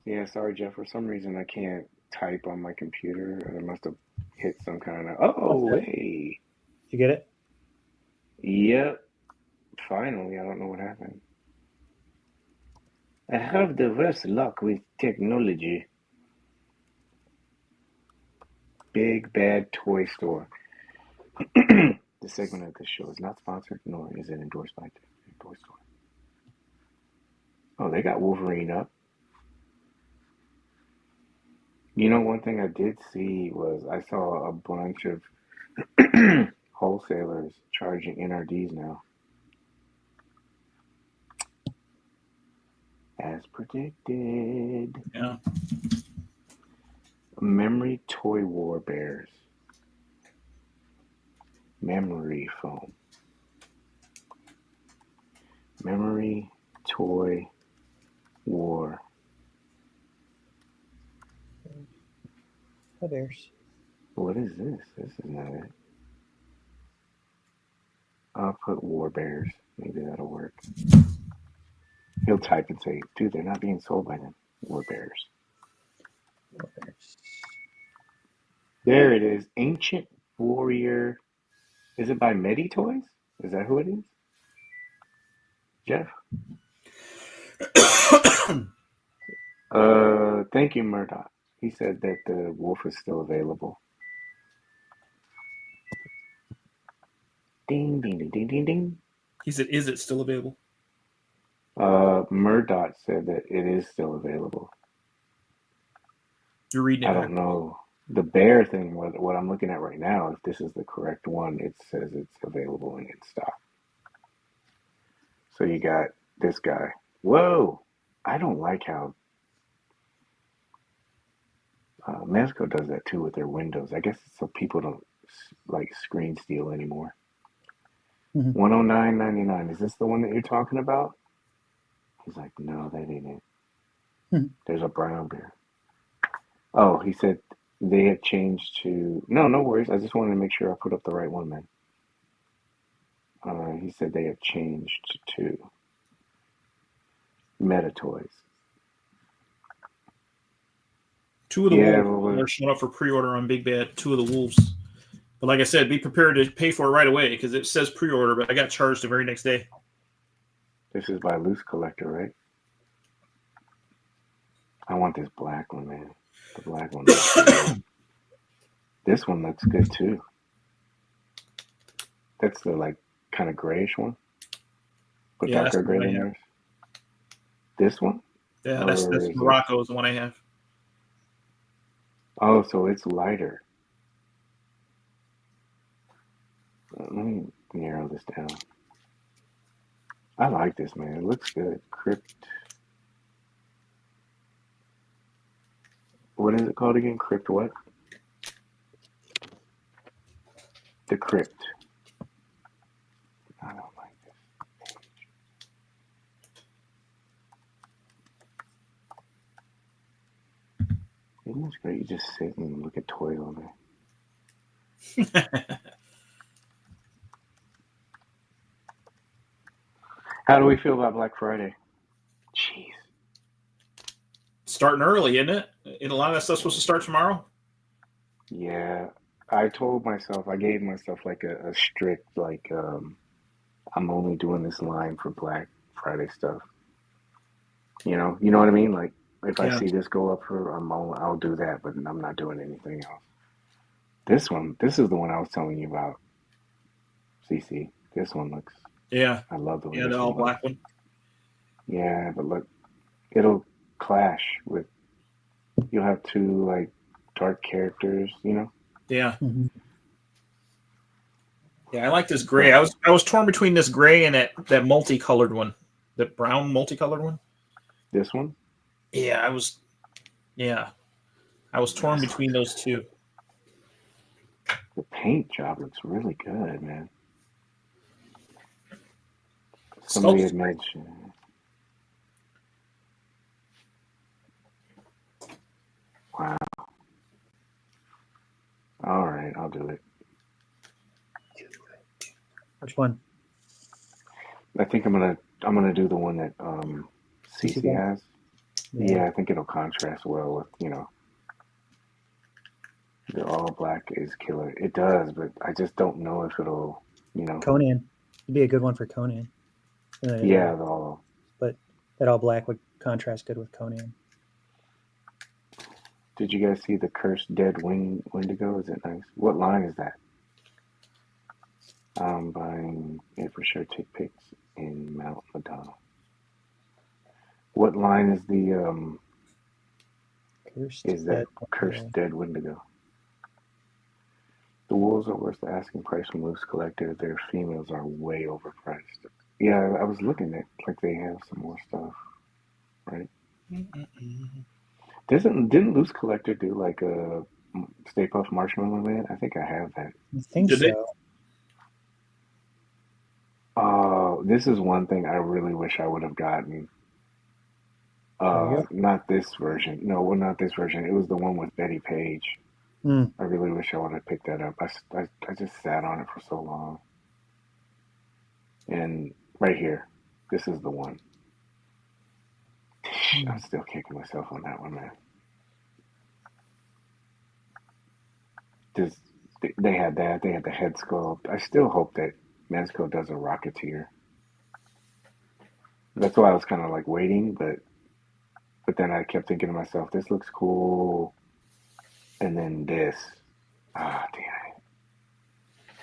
Yeah, sorry, Jeff. For some reason, I can't type on my computer. I must have hit some kind of. Oh, hey. Did you get it? Yep. Finally, I don't know what happened. I have the worst luck with technology. Big Bad Toy Store. The segment of this show is not sponsored, nor is it endorsed by Toy Store. Oh, they got Wolverine up. You know, one thing I did see was I saw a bunch of wholesalers charging NRDs now. As predicted. Yeah. Memory Toy War Bears. Memory foam. Memory Toy War. Oh, bears. What is this? This is not it. I'll put War Bears. Maybe that'll work. He'll type and say, dude, they're not being sold by them. War Bears. There it is. Ancient Warrior. Is it by Medi Toys? Is that who it is? Jeff? Thank you, Murdoch. He said that the wolf is still available. Ding, ding, ding, ding, ding, ding. He said, "Is it still available?" Murdoch said that it is still available. You're reading it. I don't know. The bear thing, what I'm looking at right now, if this is the correct one, it says it's available and in stock. So you got this guy. Whoa! I don't like how Mezco does that too with their windows. I guess it's so people don't like screen steal anymore. Mhm. $109.99. Is this the one that you're talking about? He's like, no, that ain't it. Mhm. There's a brown bear. Oh, he said they had changed to. No, no worries. I just wanted to make sure I put up the right one, man. He said they have changed to Meta Toys. Two of the Yeah, wolves well, are showing up for pre-order on Big Bad. Two of the wolves. But like I said, be prepared to pay for it right away because it says pre-order, but I got charged the very next day. this is by Loose Collector, right? I want this black one, man. The black one. This one looks good too. That's the like kind of grayish one, but Yeah, darker that's the one gray I than have. yours. This one? Yeah, Or that's is it- Morocco is the one I have. Oh, so it's lighter. Let me narrow this down. I like this, man. It looks good. Crypt. What is it called again? Crypt what? The Crypt. I don't like this. Isn't this great? You just sit and look at toys all day. How do we feel about Black Friday? Jeez. Starting early, isn't it? And a lot of that stuff's supposed to start tomorrow. Yeah. I told myself, I gave myself like a strict, like, I'm only doing this line for Black Friday stuff. You know what I mean? Like, if I Yeah. see this go up for, I'll do that, but I'm not doing anything else. This is the one I was telling you about, CC. This one looks, Yeah. I love the way Yeah, this the all one looks. black one. Yeah, but look, it'll clash with, you'll have two, like, dark characters, you know? Yeah. Mhm. Yeah, I like this gray. I was torn between this gray and that multicolored one. The brown multicolored one. This one? Yeah, I was torn between those two. The paint job looks really good, man. Somebody had mentioned. Wow. All right, I'll do it. Which one? I think I'm gonna do the one that CC CC has. Yeah. Yeah, I think it'll contrast well with, the all black is killer. It does, but I just don't know if it'll, Conan. It'd be a good one for Conan. yeah, the all. But that all black would contrast good with Conan. Did you guys see the Cursed Dead Wendigo? Is it nice? What line is that? I'm buying it for sure. Take pics in Mount Madonna. What line is the Cursed Dead Wendigo? The wolves are worth the asking price from Loose Collector. Their females are way overpriced. Yeah, I was looking at like they have some more stuff, right? Didn't Loose Collector do like a Stay Puft Marshmallow Man? I think I have that. I think Did they? so. Oh, this is one thing I really wish I would have gotten. There you go. Not this version. No, well, not this version. It was the one with Betty Page. Mm. I really wish I would have picked that up. I just sat on it for so long. And right here, this is the one. I'm still kicking myself on that one, man. Just, they had that. They had the head sculpt. I still hope that Mezco does a Rocketeer. That's why I was kind of like waiting, but then I kept thinking to myself, this looks cool. And then this. Ah, damn it.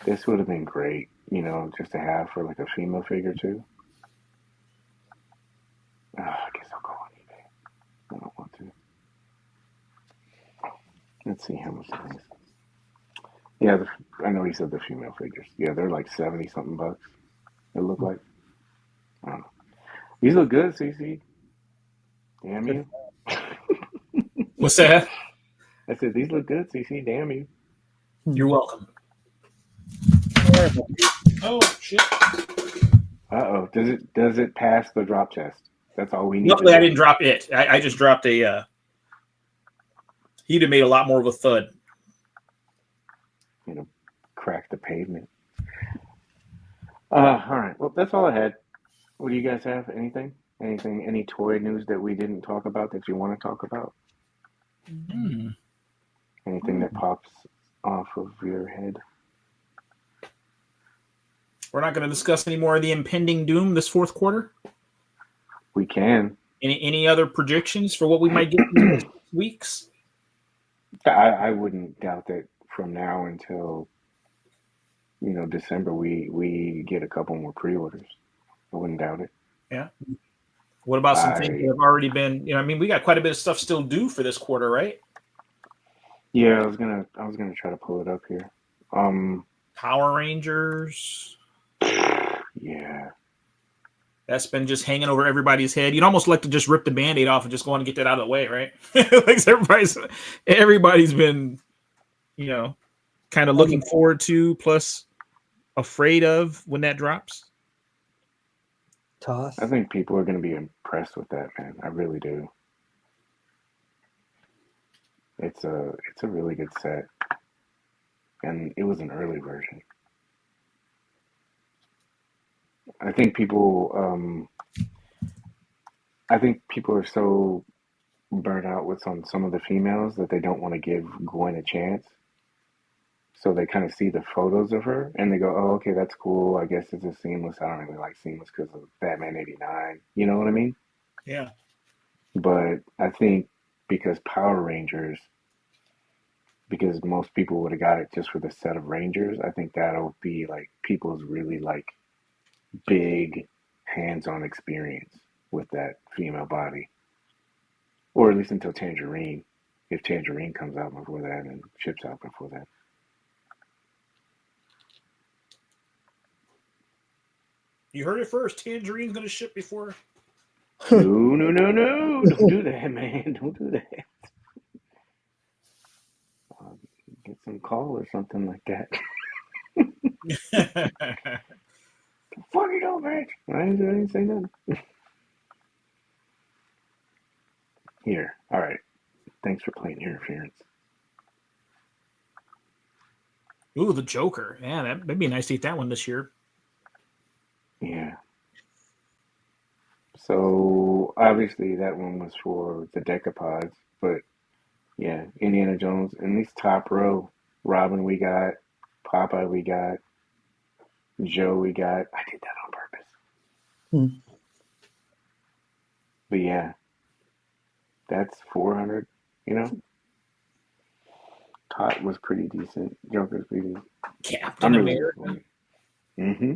This would have been great, you know, just to have for like a female figure too. I guess I'll go on eBay. I don't want to. Let's see how much it is. Yeah, I know he said the female figures. Yeah, they're like 70 something bucks. It look like. I don't know. These look good, CC. Damn you. What's that? I said these look good, CC. Damn you. You're welcome. Oh shit! Uh-oh. Does it pass the drop test? That's all we need. Luckily, I didn't drop it. I just dropped a. He'd have made a lot more of a thud. You know, crack the pavement. All right. Well, that's all I had. What do you guys have? Anything? Any toy news that we didn't talk about that you want to talk about? Anything that pops off of your head? We're not going to discuss any more of the impending doom this fourth quarter. We can. Any other predictions for what we might get in the next weeks? I wouldn't doubt that from now until December we get a couple more pre-orders. I wouldn't doubt it. Yeah. What about some things that have already been? I mean, we got quite a bit of stuff still due for this quarter, right? Yeah, I was gonna try to pull it up here. Power Rangers. Yeah. That's been just hanging over everybody's head. You'd almost like to just rip the Band-Aid off and just go on and get that out of the way, right? Like everybody's been, kind of looking forward to, plus afraid of when that drops. Toss. I think people are going to be impressed with that, man. I really do. It's a really good set, and it was an early version. I think people are so burnt out with some of the females that they don't want to give Gwen a chance. So they kind of see the photos of her and they go, "Oh, okay, that's cool. I guess it's a Seamless. I don't really like Seamless because of Batman '89." You know what I mean? Yeah. But I think because Power Rangers, because most people would have got it just for the set of Rangers, I think that'll be like people's really like big hands-on experience with that female body, or at least until Tangerine, if Tangerine comes out before that and ships out before that. You heard it first. Tangerine's going to ship before. No! Don't do that, man. Don't do that. Get some call or something like that. Fuck it up, man. I didn't say nothing. Here. All right. Thanks for playing interference. Ooh, the Joker. Yeah, that'd be nice to get that one this year. Yeah. So obviously that one was for the Decapods, but yeah, Indiana Jones in these top row. Robin we got, Popeye we got, Joe we got. I did that on purpose. But yeah, that's 400. Tot was pretty decent. Joker's pretty decent. Captain America. Mm-hmm.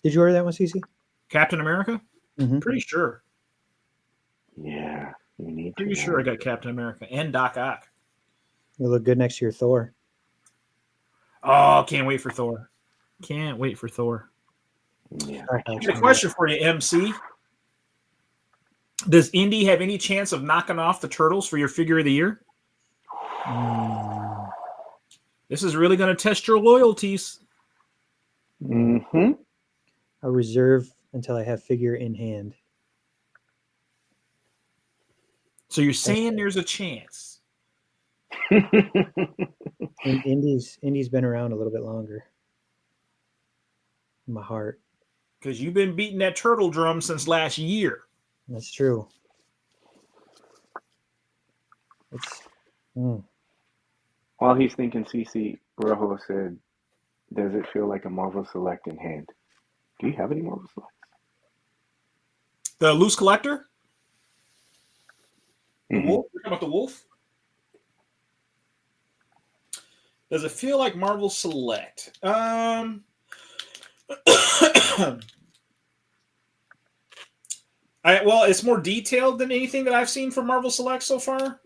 Did you order that one, CC? Captain America? Mm-hmm. Pretty sure. Yeah, you need Pretty to. sure I got Captain America and Doc Ock. You look good next to your Thor. Oh, can't wait for Thor. Can't wait for Thor. Yeah. I got a question for you, MC. Does Indy have any chance of knocking off the Turtles for your figure of the year? This is really going to test your loyalties. Mm-hmm. I'll reserve until I have figure in hand. So you're saying there's a chance? And Indy's been around a little bit longer. In my heart. because you've been beating that turtle drum since last year. That's true. It's. While he's thinking, CC Rojo said, "Does it feel like a Marvel Select in hand?" Do you have any Marvel Selects? The loose collector? Mm-hmm. The wolf? You're talking about the wolf? Does it feel like Marvel Select? Well, it's more detailed than anything that I've seen from Marvel Select so far.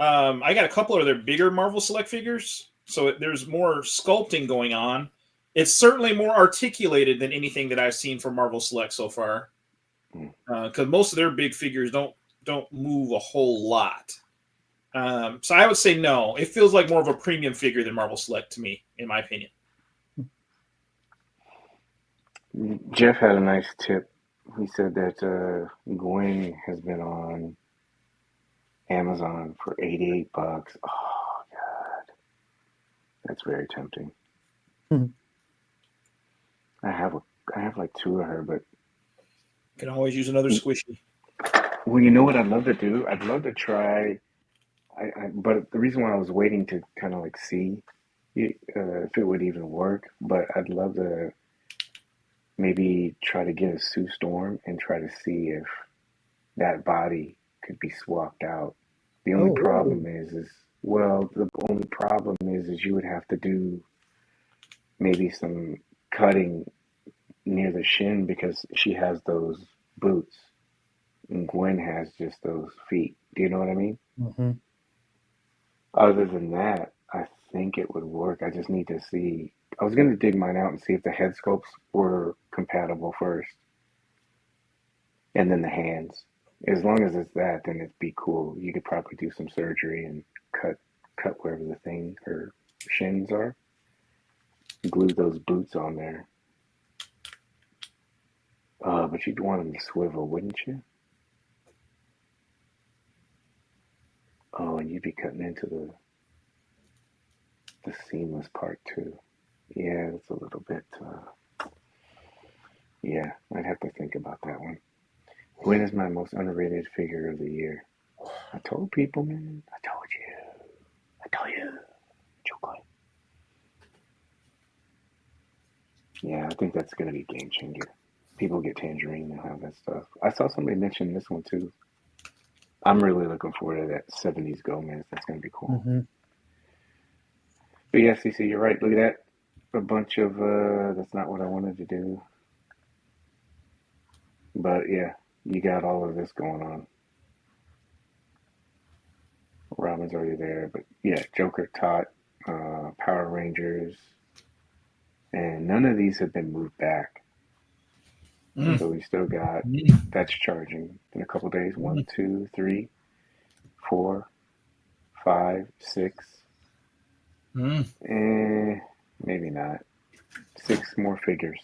I got a couple of their bigger Marvel Select figures, so there's more sculpting going on. It's certainly more articulated than anything that I've seen from Marvel Select so far, because most of their big figures don't move a whole lot. So I would say no. It feels like more of a premium figure than Marvel Select to me, in my opinion. Jeff had a nice tip. He said that Gwen has been on Amazon for $88. Oh God, that's very tempting. I have like two of her, but Can always use another squishy. well, you know what I'd love to do? I'd love to try. But the reason why I was waiting to kind of like see if it would even work, but I'd love to maybe try to get a Sue Storm and try to see if that body could be swapped out. The only problem is you would have to do maybe some cutting near the shin because she has those boots and Gwen has just those feet. Do you know what I mean? Mm-hmm. Other than that, I think it would work. I just need to see. I was going to dig mine out and see if the head sculpts were compatible first. And then the hands. As long as it's that, then it'd be cool. You could probably do some surgery and cut wherever the thing, her shins are. Glue those boots on there. But you'd want them to swivel, wouldn't you? Oh, and you'd be cutting into the seamless part too. Yeah, it's a little bit. Yeah, I'd have to think about that one. When is my most underrated figure of the year? I told people, man. I told you. Chocolate. Yeah, I think that's gonna be a game changer. People get Tangerine and have that stuff. I saw somebody mention this one too. I'm really looking forward to that 70s Gomez. That's gonna be cool. Mm-hmm. But yeah, CC, you're right. Look at that. A bunch of that's not what I wanted to do. But yeah, you got all of this going on. Robin's already there, but yeah, Joker, Tot, Power Rangers, and none of these have been moved back. So we still got that's charging in a couple days. 1, 2, 3, 4, 5, 6. Maybe not. 6 more figures.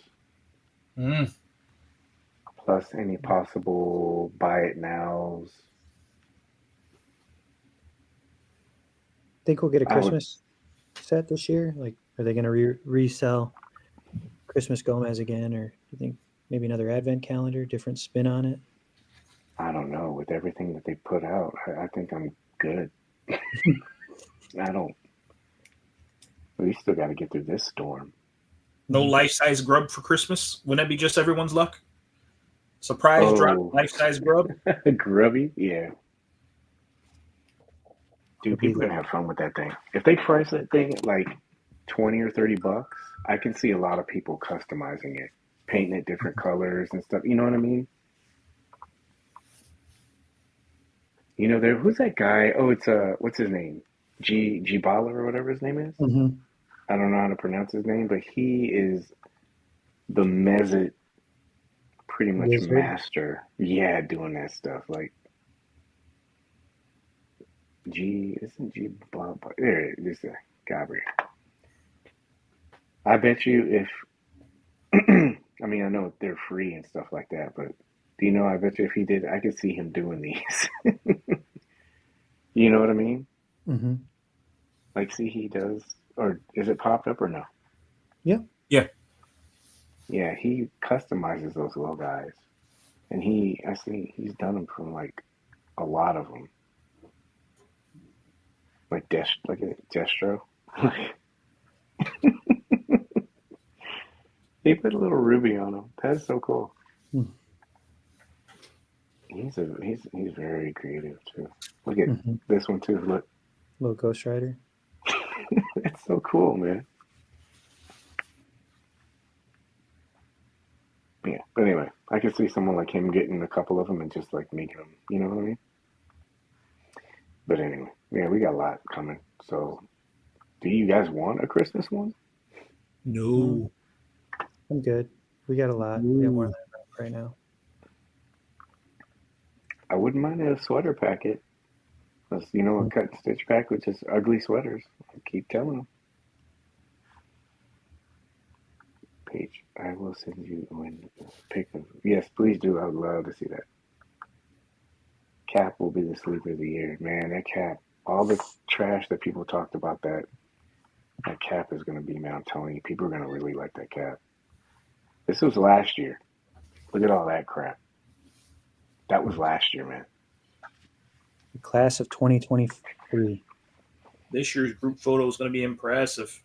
Plus any possible buy it nows. Think we'll get a Christmas set this year? Like, are they going to resell Christmas Gomez again, or do you think maybe another Advent calendar, different spin on it? I don't know. With everything that they put out, I think I'm good. We still got to get through this storm. No life-size grub for Christmas? Wouldn't that be just everyone's luck? Surprise drop, life-size grub? Grubby? Yeah. Dude, people are going to have fun with that thing. If they price that thing at like $20 or $30, I can see a lot of people customizing it, painting it different colors and stuff. You know what I mean? You know, who's that guy? Oh, it's what's his name? G Bala or whatever his name is. Mm-hmm. I don't know how to pronounce his name, but he is the Mezit pretty much master. Yeah, doing that stuff. Like isn't G Bala? There it is. Gabriel. I bet you if I mean, I know they're free and stuff like that, but do you know, I bet you if he did, I could see him doing these. You know what I mean? Mm-hmm. Like, see, he does, or is it popped up or no? Yeah. Yeah. Yeah, he customizes those little guys, and I see he's done them from like a lot of them, like Destro. He put a little ruby on him. That's so cool. Hmm. He's very creative too. Look at Mm-hmm. this one too. Look, Little Ghost Rider. it's so cool, man. Yeah, but anyway, I could see someone like him getting a couple of them and just like making them. You know what I mean? But anyway, yeah, we got a lot coming. So, do you guys want a Christmas one? No. I'm good. We got a lot. We got more than enough right now. I wouldn't mind a sweater packet. A cut and stitch pack with just ugly sweaters. I keep telling them. Paige, I will send you a pic of. Yes, please do. I would love to see that. Cap will be the sleeper of the year, man. That Cap, all the trash that people talked about that Cap is going to be, man. I'm telling you, people are going to really like that Cap. This was last year. Look at all that crap. That was last year, man. The class of 2023. This year's group photo is going to be impressive.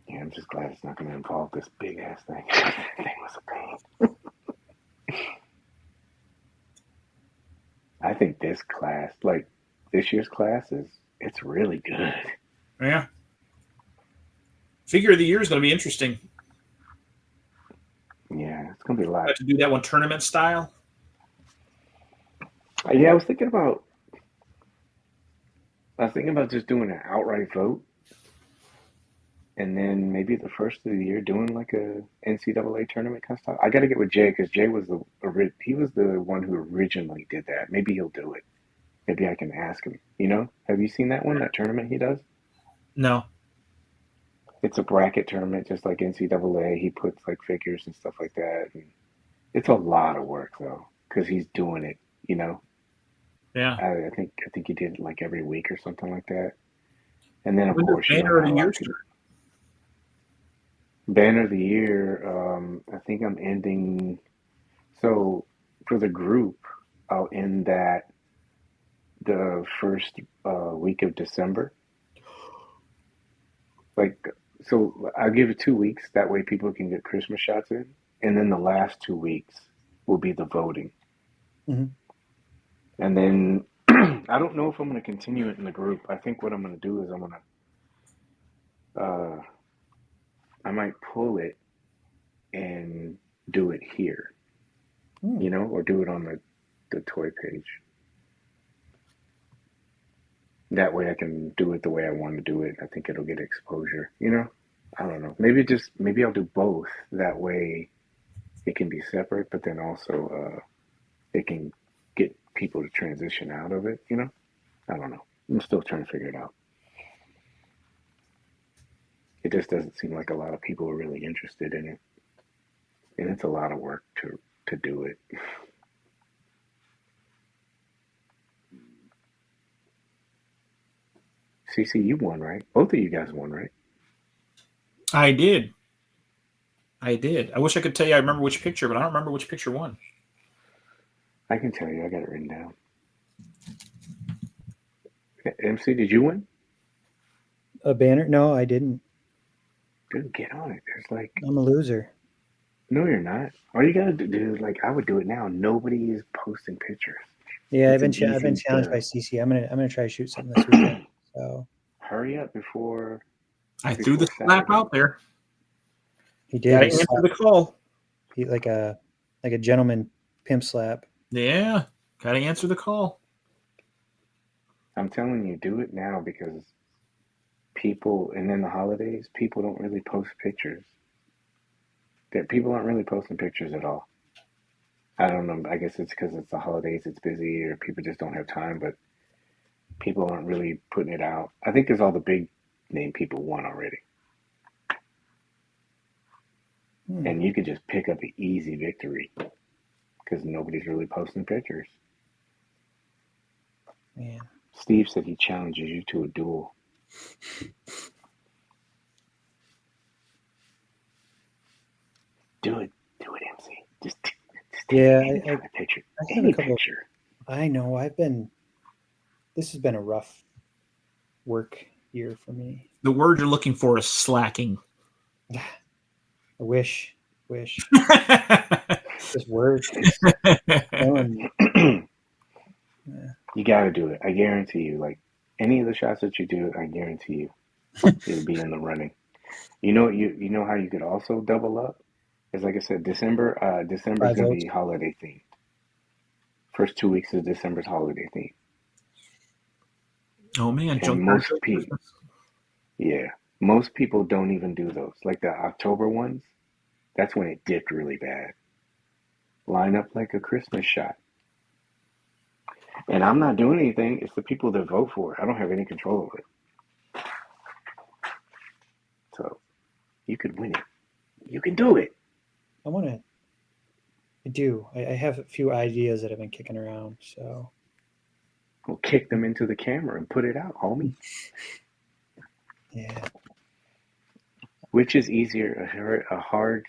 Yeah, I'm just glad it's not going to involve this big ass thing. That thing was a pain. I think this class, like this year's class, it's really good. Yeah. Figure of the year is going to be interesting. Yeah, it's going to be a lot. Have to do that one tournament style. Yeah, I was thinking about just doing an outright vote, and then maybe the first of the year doing like a NCAA tournament kind of stuff. I got to get with Jay because Jay was the one who originally did that. Maybe he'll do it. Maybe I can ask him. Have you seen that one? That tournament he does? No. It's a bracket tournament, just like NCAA. He puts like figures and stuff like that. And it's a lot of work though, because he's doing it. Yeah. I think he did it like every week or something like that. And then of When course, does Banner of the Year start? Banner of the Year. I think I'm ending. So for the group, I'll end that the first week of December. So I'll give it 2 weeks. That way people can get Christmas shots in. And then the last 2 weeks will be the voting. Mm-hmm. And then I don't know if I'm going to continue it in the group. I think what I'm going to do is I might pull it and do it here, or do it on the Toy Paige. That way I can do it the way I want to do it. I think it'll get exposure, I don't know. Maybe I'll do both. That way it can be separate, but then also it can get people to transition out of it, I don't know. I'm still trying to figure it out. It just doesn't seem like a lot of people are really interested in it. And it's a lot of work to do it. CC, you won, right? Both of you guys won, right? I did. I wish I could tell you I remember which picture, but I don't remember which picture won. I can tell you. I got it written down. MC, did you win? A banner? No, I didn't. Dude, get on it. There's like... I'm a loser. No, you're not. All you gotta do, dude, like I would do it now. Nobody is posting pictures. Yeah, I've been challenged by CC. I'm gonna try to shoot something this weekend. So hurry up before I threw the slap out there. He did. Gotta answer the call. He like a gentleman pimp slap. Yeah, gotta answer the call. I'm telling you, do it now because people, and then the holidays, people don't really post pictures. People aren't really posting pictures at all. I don't know. I guess it's because it's the holidays, it's busy, or people just don't have time, but people aren't really putting it out. I think because all the big name people won already. And you could just pick up an easy victory because nobody's really posting pictures. Man. Steve said he challenges you to a duel. Do it, MC. Just take any kind of picture. Any picture. I know. This has been a rough work year for me. The word you're looking for is slacking. I wish. This work. You got to do it. I guarantee you. Like any of the shots that you do, I guarantee you, you'll be in the running. You know how you could also double up? It's like I said, December's gonna be holiday themed. First 2 weeks of December's holiday themed. Oh man, and most people don't even do those. Like the October ones, that's when it dipped really bad. Line up like a Christmas shot. And I'm not doing anything. It's the people that vote for it. I don't have any control over it. So you could win it. You can do it. I have a few ideas that have been kicking around, so we'll kick them into the camera and put it out, homie. Yeah. Which is easier, a hard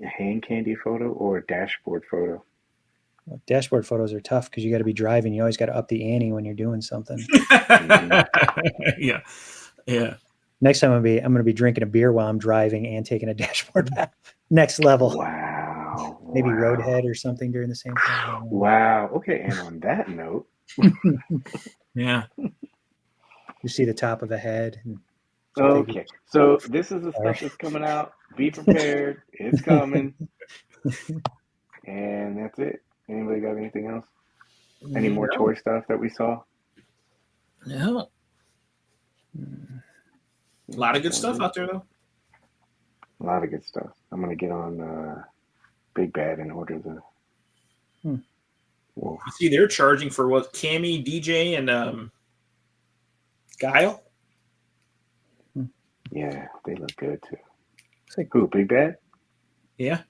hand candy photo or a dashboard photo? Well, dashboard photos are tough because you got to be driving. You always got to up the ante when you're doing something. Yeah. Next time I'm gonna be drinking a beer while I'm driving and taking a dashboard back. Next level. Wow. Maybe Roadhead or something during the same time. Wow. Okay. And on that note, yeah, you see the top of a head. Okay. So this is the stuff that's coming out. Be prepared. It's coming. And that's it. Anybody got anything else? Any more toy stuff that we saw? No. A lot of good stuff out there, though. A lot of good stuff. I'm going to get on Big Bad and order the Wolf. You see, they're charging for what? Cammy, DJ, and Guile? Yeah, they look good, too. Like, who, Big Bad? Yeah.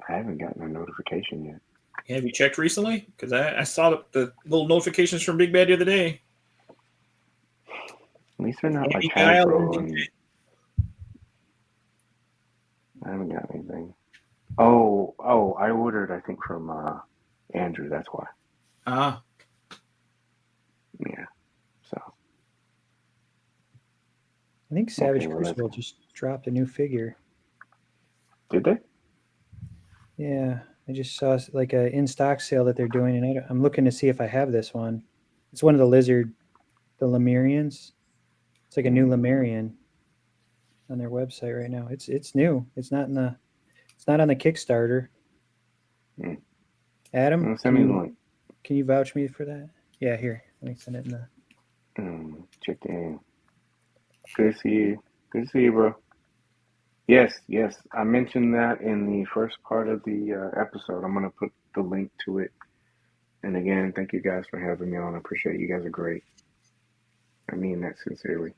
I haven't gotten a notification yet. Yeah, have you checked recently? Because I saw the little notifications from Big Bad the other day. At least they're not like Hasbro. And I haven't got anything. Oh, I ordered, I think, from Andrew. That's why. Yeah. So. I think Savage Crucible just dropped a new figure. Did they? Yeah, I just saw like a in-stock sale that they're doing, and I'm looking to see if I have this one. It's one of the Lemurians. It's like a new Lemurian on their website right now. It's new. It's not on the Kickstarter. Adam, send me the link. Can you vouch me for that? Yeah, here. Let me send it in the. Check in. Good to see you. Good to see you, bro. Yes. I mentioned that in the first part of the episode. I'm going to put the link to it. And again, thank you guys for having me on. I appreciate it. You guys are great. I mean that sincerely.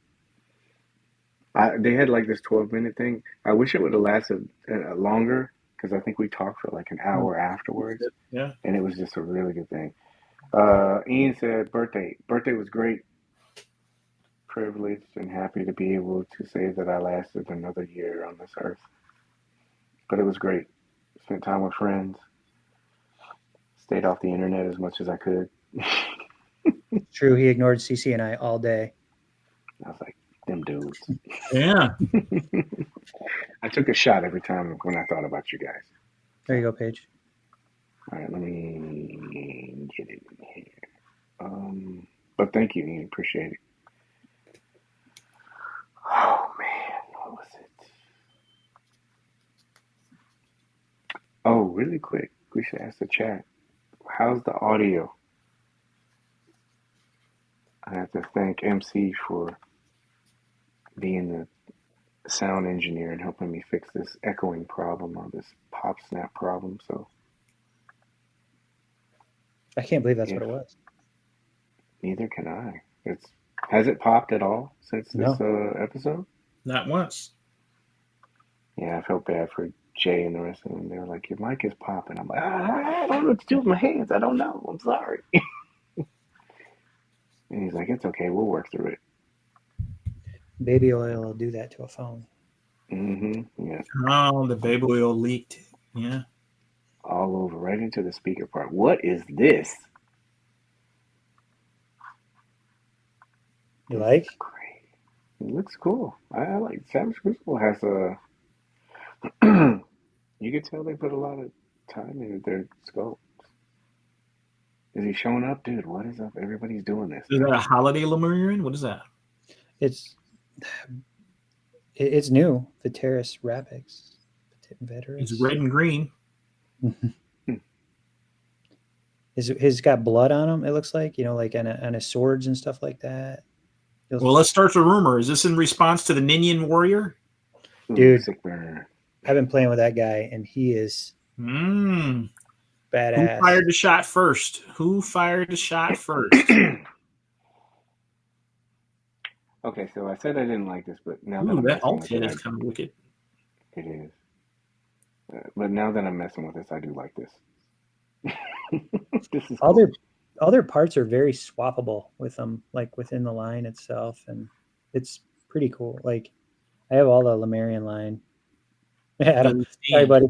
They had like this 12-minute thing. I wish it would have lasted longer because I think we talked for like an hour afterwards. Yeah. And it was just a really good thing. Ian said, birthday was great. Privileged and happy to be able to say that I lasted another year on this earth. But it was great. Spent time with friends. Stayed off the internet as much as I could. True, he ignored CC and I all day. I was like, them dudes. Yeah. I took a shot every time when I thought about you guys. There you go, Paige. All right, let me get it in here. But thank you, Ian. Appreciate it. Oh, man. What was it? Oh, really quick. We should ask the chat. How's the audio? I have to thank MC for being the sound engineer and helping me fix this echoing problem or this pop snap problem. So I can't believe that's what it was. Neither can I. Has it popped at all since this episode? Not once. Yeah, I felt bad for Jay and the rest of them. They were like, your mic is popping. I'm like, I don't know what to do with my hands. I don't know. I'm sorry. And he's like, it's okay. We'll work through it. Baby oil will do that to a phone. Yeah. Oh, the baby oil leaked. Yeah. All over, right into the speaker part. What is this? You This like? is great. It looks cool. I like Savage Crucible has a. You can tell they put a lot of time into their sculpt. Is he showing up, dude? What is up? Everybody's doing this. Is that a holiday Lemurian? What is that? It's it's new. Viteris Rapix. It's Veteris. red and green. His got blood on him. It looks like, you know, like on his swords and stuff like that. Well, let's start the rumor. Is this in response to the Ninian Warrior? Dude, sick burn. I've been playing with that guy, and he is Who badass. fired the shot first? Who fired the shot first? Okay, so I said I didn't like this, but now that Ooh, I'm that messing alt with head it, is kind of wicked. it is. But now that I'm messing with this, I do like this. This is all cool. their parts are very swappable with them, like within the line itself, and it's pretty cool. Like I have all the Lemurian line. Adam, sorry, buddy.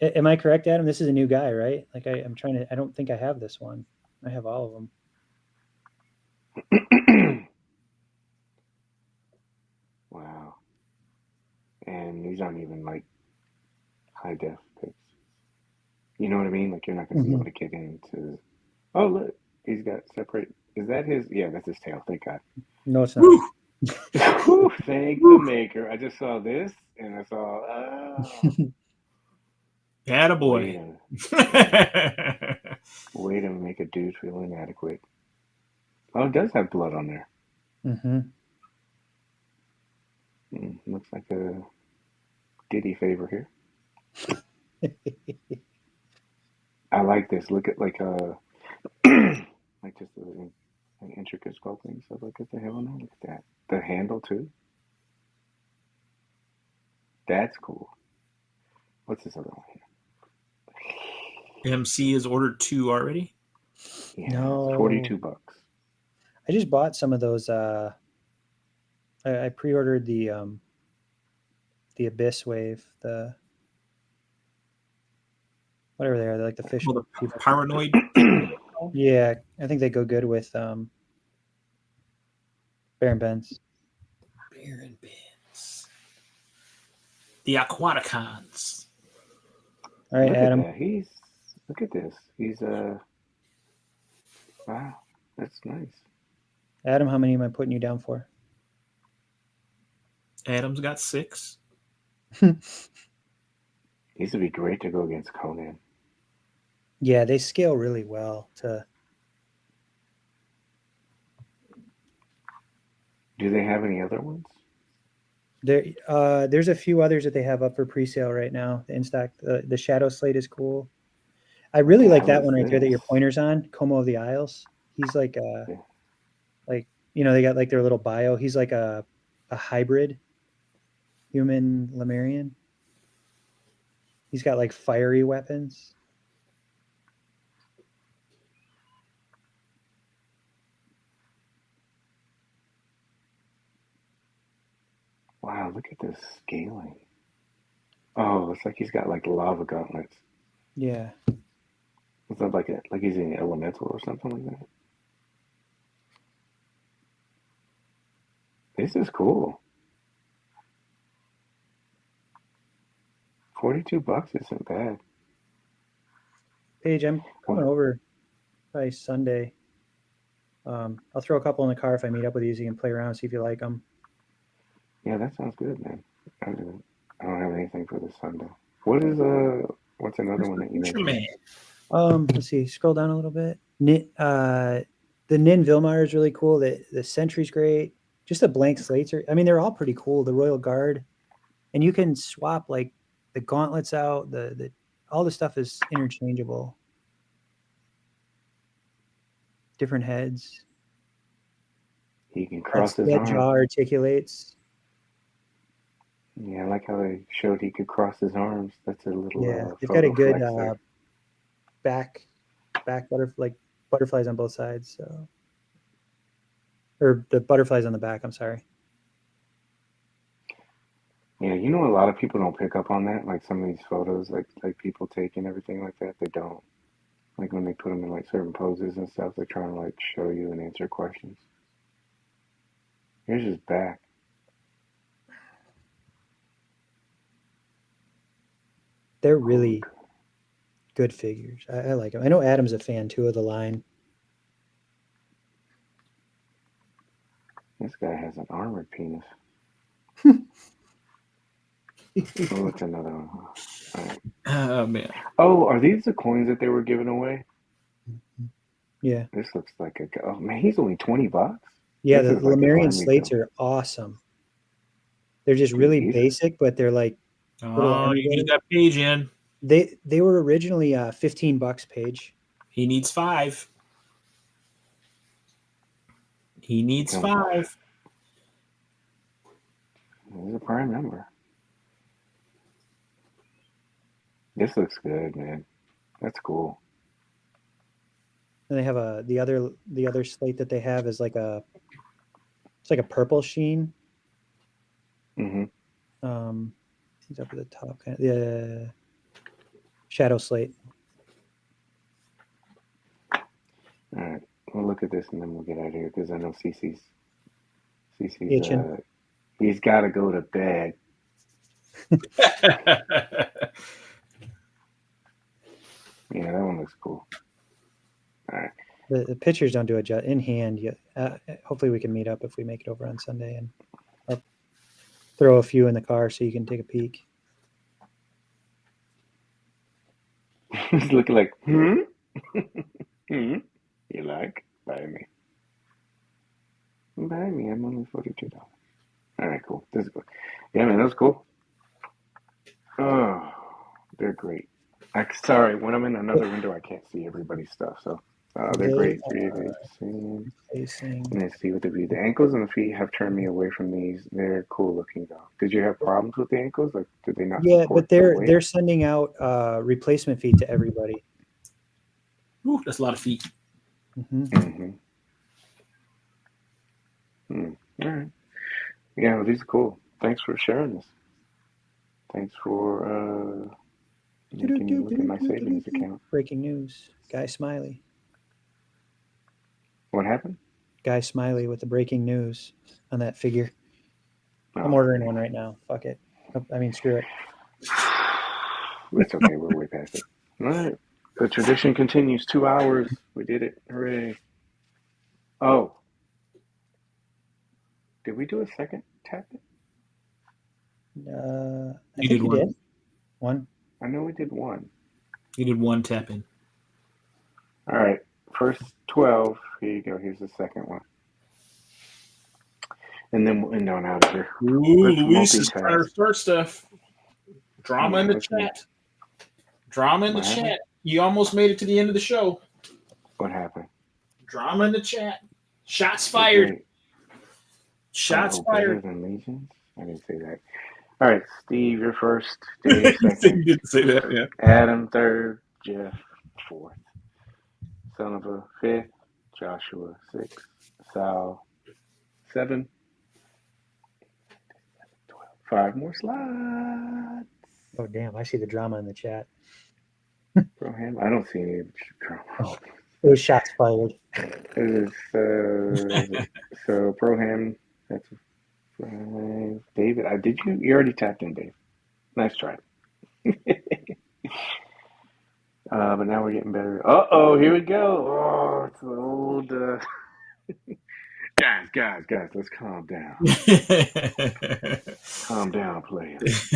Am I correct, Adam? This is a new guy, right? Like I'm trying to. I don't think I have this one. I have all of them. Wow. And these aren't even like high def pics. You know what I mean? Like you're not gonna be able to get into. Oh look, he's got separate. Is that his? Yeah, that's his tail. Thank God. No, it's not. Whew, thank the maker. I just saw this and I saw. Attaboy. Way to make a dude feel inadequate. Oh, it does have blood on there. Looks like a Diddy favor here. I like this. Look at like like just an intricate sculpting. So look at the hell on there. Look at that. The handle too. That's cool. What's this other one here? MC has ordered 2 already. Yeah, No. $42. I just bought some of those. I pre-ordered the Abyss Wave, the whatever they are. They're like the fish. The paranoid. Yeah, I think they go good with Baron Benz. Baron Benz. The Aquaticons. All right, look Adam. At that. Look at this. He's wow, that's nice. Adam, how many am I putting you down for? Adam's got 6. These would be great to go against Conan. Yeah, they scale really well to. Do they have any other ones? There's a few others that they have up for pre-sale right now. The in stock, the Shadow Slate is cool. I really like that one right there that your pointer's on, Como of the Isles. He's like like, you know, they got like their little bio. He's like a hybrid human Lemurian. He's got like fiery weapons. Wow, look at this scaling. Oh, it's like he's got like lava gauntlets. Yeah. It's not like he's in elemental or something like that. This is cool. $42 isn't bad. Paige, I'm coming over by Sunday. I'll throw a couple in the car if I meet up with you so you can play around, see if you like them. Yeah, that sounds good, man. I don't have anything for this Sunday. What's another one that you mentioned? Let's see. Scroll down a little bit. The Nin Vilmar is really cool. The Sentry's great. Just the blank slates are. I mean, they're all pretty cool. The Royal Guard, and you can swap like the gauntlets out. The all the stuff is interchangeable. Different heads. He can cross his arms. Jaw articulates. Yeah, I like how they showed he could cross his arms. That's a little. Yeah, they've got a good back butterflies on both sides. So, or the butterflies on the back. I'm sorry. Yeah, you know, a lot of people don't pick up on that. Like some of these photos, like people take and everything like that, they don't. Like when they put them in like certain poses and stuff, they're trying to like show you and answer questions. Here's his back. They're really good figures. I like them. I know Adam's a fan too of the line. This guy has an armored penis. Oh, it's another one. All right. Oh man. Oh, are these the coins that they were giving away? Yeah. This looks like a. Oh man, he's only $20. Yeah, This the is like Lemurian army slates bill. are awesome. They're just Dude, really these- basic, but they're like little Oh, you army need builders. that page in. They were originally $15 Page. He needs 5. He needs Oh, 5. This is a prime number. This looks good, man. That's cool. And they have the other slate that they have is like it's like a purple sheen. Mm-hmm. He's up at the top, kind of the shadow slate. All right, we'll look at this and then we'll get out of here because I know CC's Itching. he's got to go to bed. Yeah, that one looks cool. All right. The pictures don't do it in hand. Hopefully we can meet up if we make it over on Sunday, and I'll throw a few in the car so you can take a peek. He's looking like, You like? Buy me. Buy me. I'm only $42. All right, cool. This is good. Yeah, man, that was cool. Oh, they're great. Sorry, when I'm in another window, I can't see everybody's stuff. So they're great. Facing. And then see what the view. The ankles and the feet have turned me away from these. They're cool looking though. Did you have problems with the ankles? Like, did they not? Yeah, support but the weight? they're sending out replacement feet to everybody. Ooh, that's a lot of feet. Mm-hmm. All right. Yeah, well, these are cool. Thanks for sharing this. Thanks for making me look at my savings account. Breaking news. Guy Smiley. What happened? Guy Smiley with the breaking news on that figure. Oh. I'm ordering one right now. Fuck it. I mean, screw it. It's okay. We're way past it. All right. The tradition continues. 2 hours. We did it. Hooray. Oh. Did we do a second tap it? I You think did we one. did. One. I know we did one. You did one tap in. All right. First 12. Here you go. Here's the second one. And then we'll end on out of here. Ooh, Let's Luis is multitask. trying to start stuff. Drama in the chat. Drama in the What happened? chat. You almost made it to the end of the show. What happened? Drama in the chat. Shots fired. Okay. Shots Better fired. than Legions? I didn't say that. All right, Steve, you're first. Dave, You second. didn't say that, yeah. Adam, third. Jeff, fourth. Son of a fifth. Joshua, sixth. Sal, 7. 5 more slots. Oh, damn. I see the drama in the chat. Proham. I don't see any drama. It was shots fired. It is, so Proham, that's 5. David, you already tapped in, Dave. Nice try. But now we're getting better. Here we go. Oh, it's the old guys, let's calm down. Calm down, players.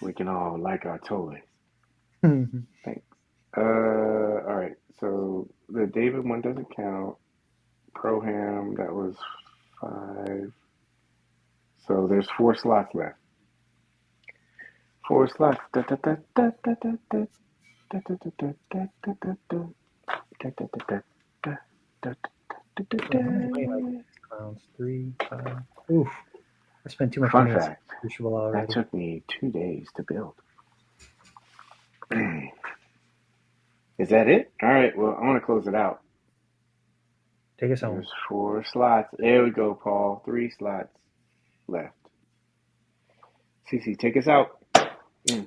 We can all like our toys. Thanks. All right. So the David one doesn't count. Proham, that was 5. So there's 4 slots left. 4 slots. Rounds 3, 5. Oof. I spent too much Fun money on fact, Crucible already. that took me 2 days to build. Is that it? All right, well, I want to close it out. Take us home. There's 4 slots. There we go, Paul. 3 slots left. CC, take us out.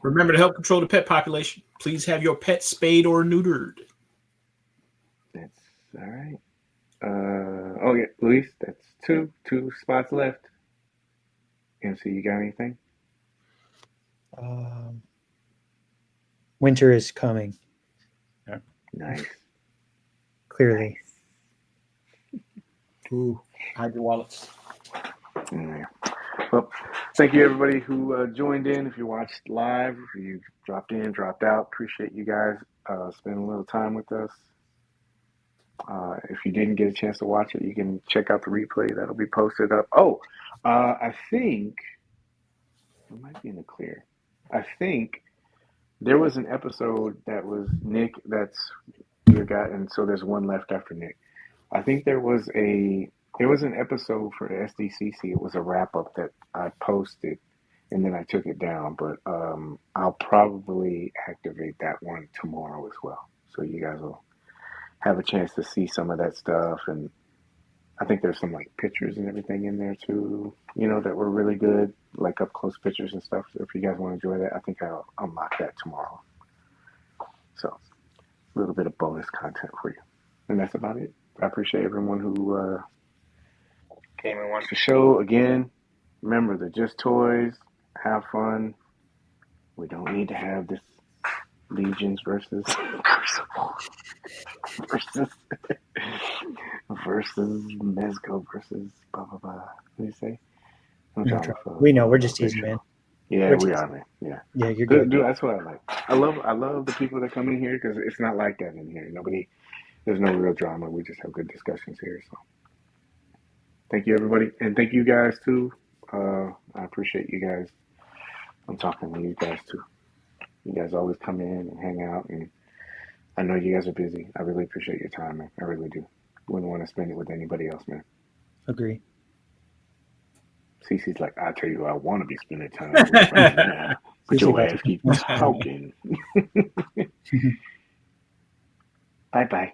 Remember to help control the pet population. Please have your pet spayed or neutered. That's all right. Oh yeah, Luis, that's two spots left. MC, you got anything? Winter is coming. Nice. Clearly. Ooh, hide your wallets. Yeah. Well, thank you everybody who joined in. If you watched live, if you dropped in, dropped out, appreciate you guys spending a little time with us. If you didn't get a chance to watch it, you can check out the replay that'll be posted up. Oh, I think it might be in the clear. I think there was an episode that was Nick. That's your guy, and so there's one left after Nick. I think there was an episode for SDCC. It was a wrap up that I posted, and then I took it down. But I'll probably activate that one tomorrow as well, so you guys will have a chance to see some of that stuff. And I think there's some like pictures and everything in there too, that were really good, like up close pictures and stuff. So if you guys want to enjoy that, I think I'll unlock that tomorrow. So a little bit of bonus content for you. And that's about it. I appreciate everyone who came and watched the show. Again, remember, they're just toys. Have fun. We don't need to have this Legions versus Mezco versus blah blah blah. What do you say? We know, we're just teasing, man. Yeah, we are, man. Yeah, you're good. Dude, that's what I like. I love the people that come in here because it's not like that in here. There's no real drama. We just have good discussions here. So, thank you everybody, and thank you guys too. I appreciate you guys. I'm talking to you guys too. You guys always come in and hang out, and I know you guys are busy. I really appreciate your time, man. I really do. Wouldn't want to spend it with anybody else, man. Agree. Cece's like, I tell you, I want to be spending time with right now, but your ass keeps talking. Bye-bye.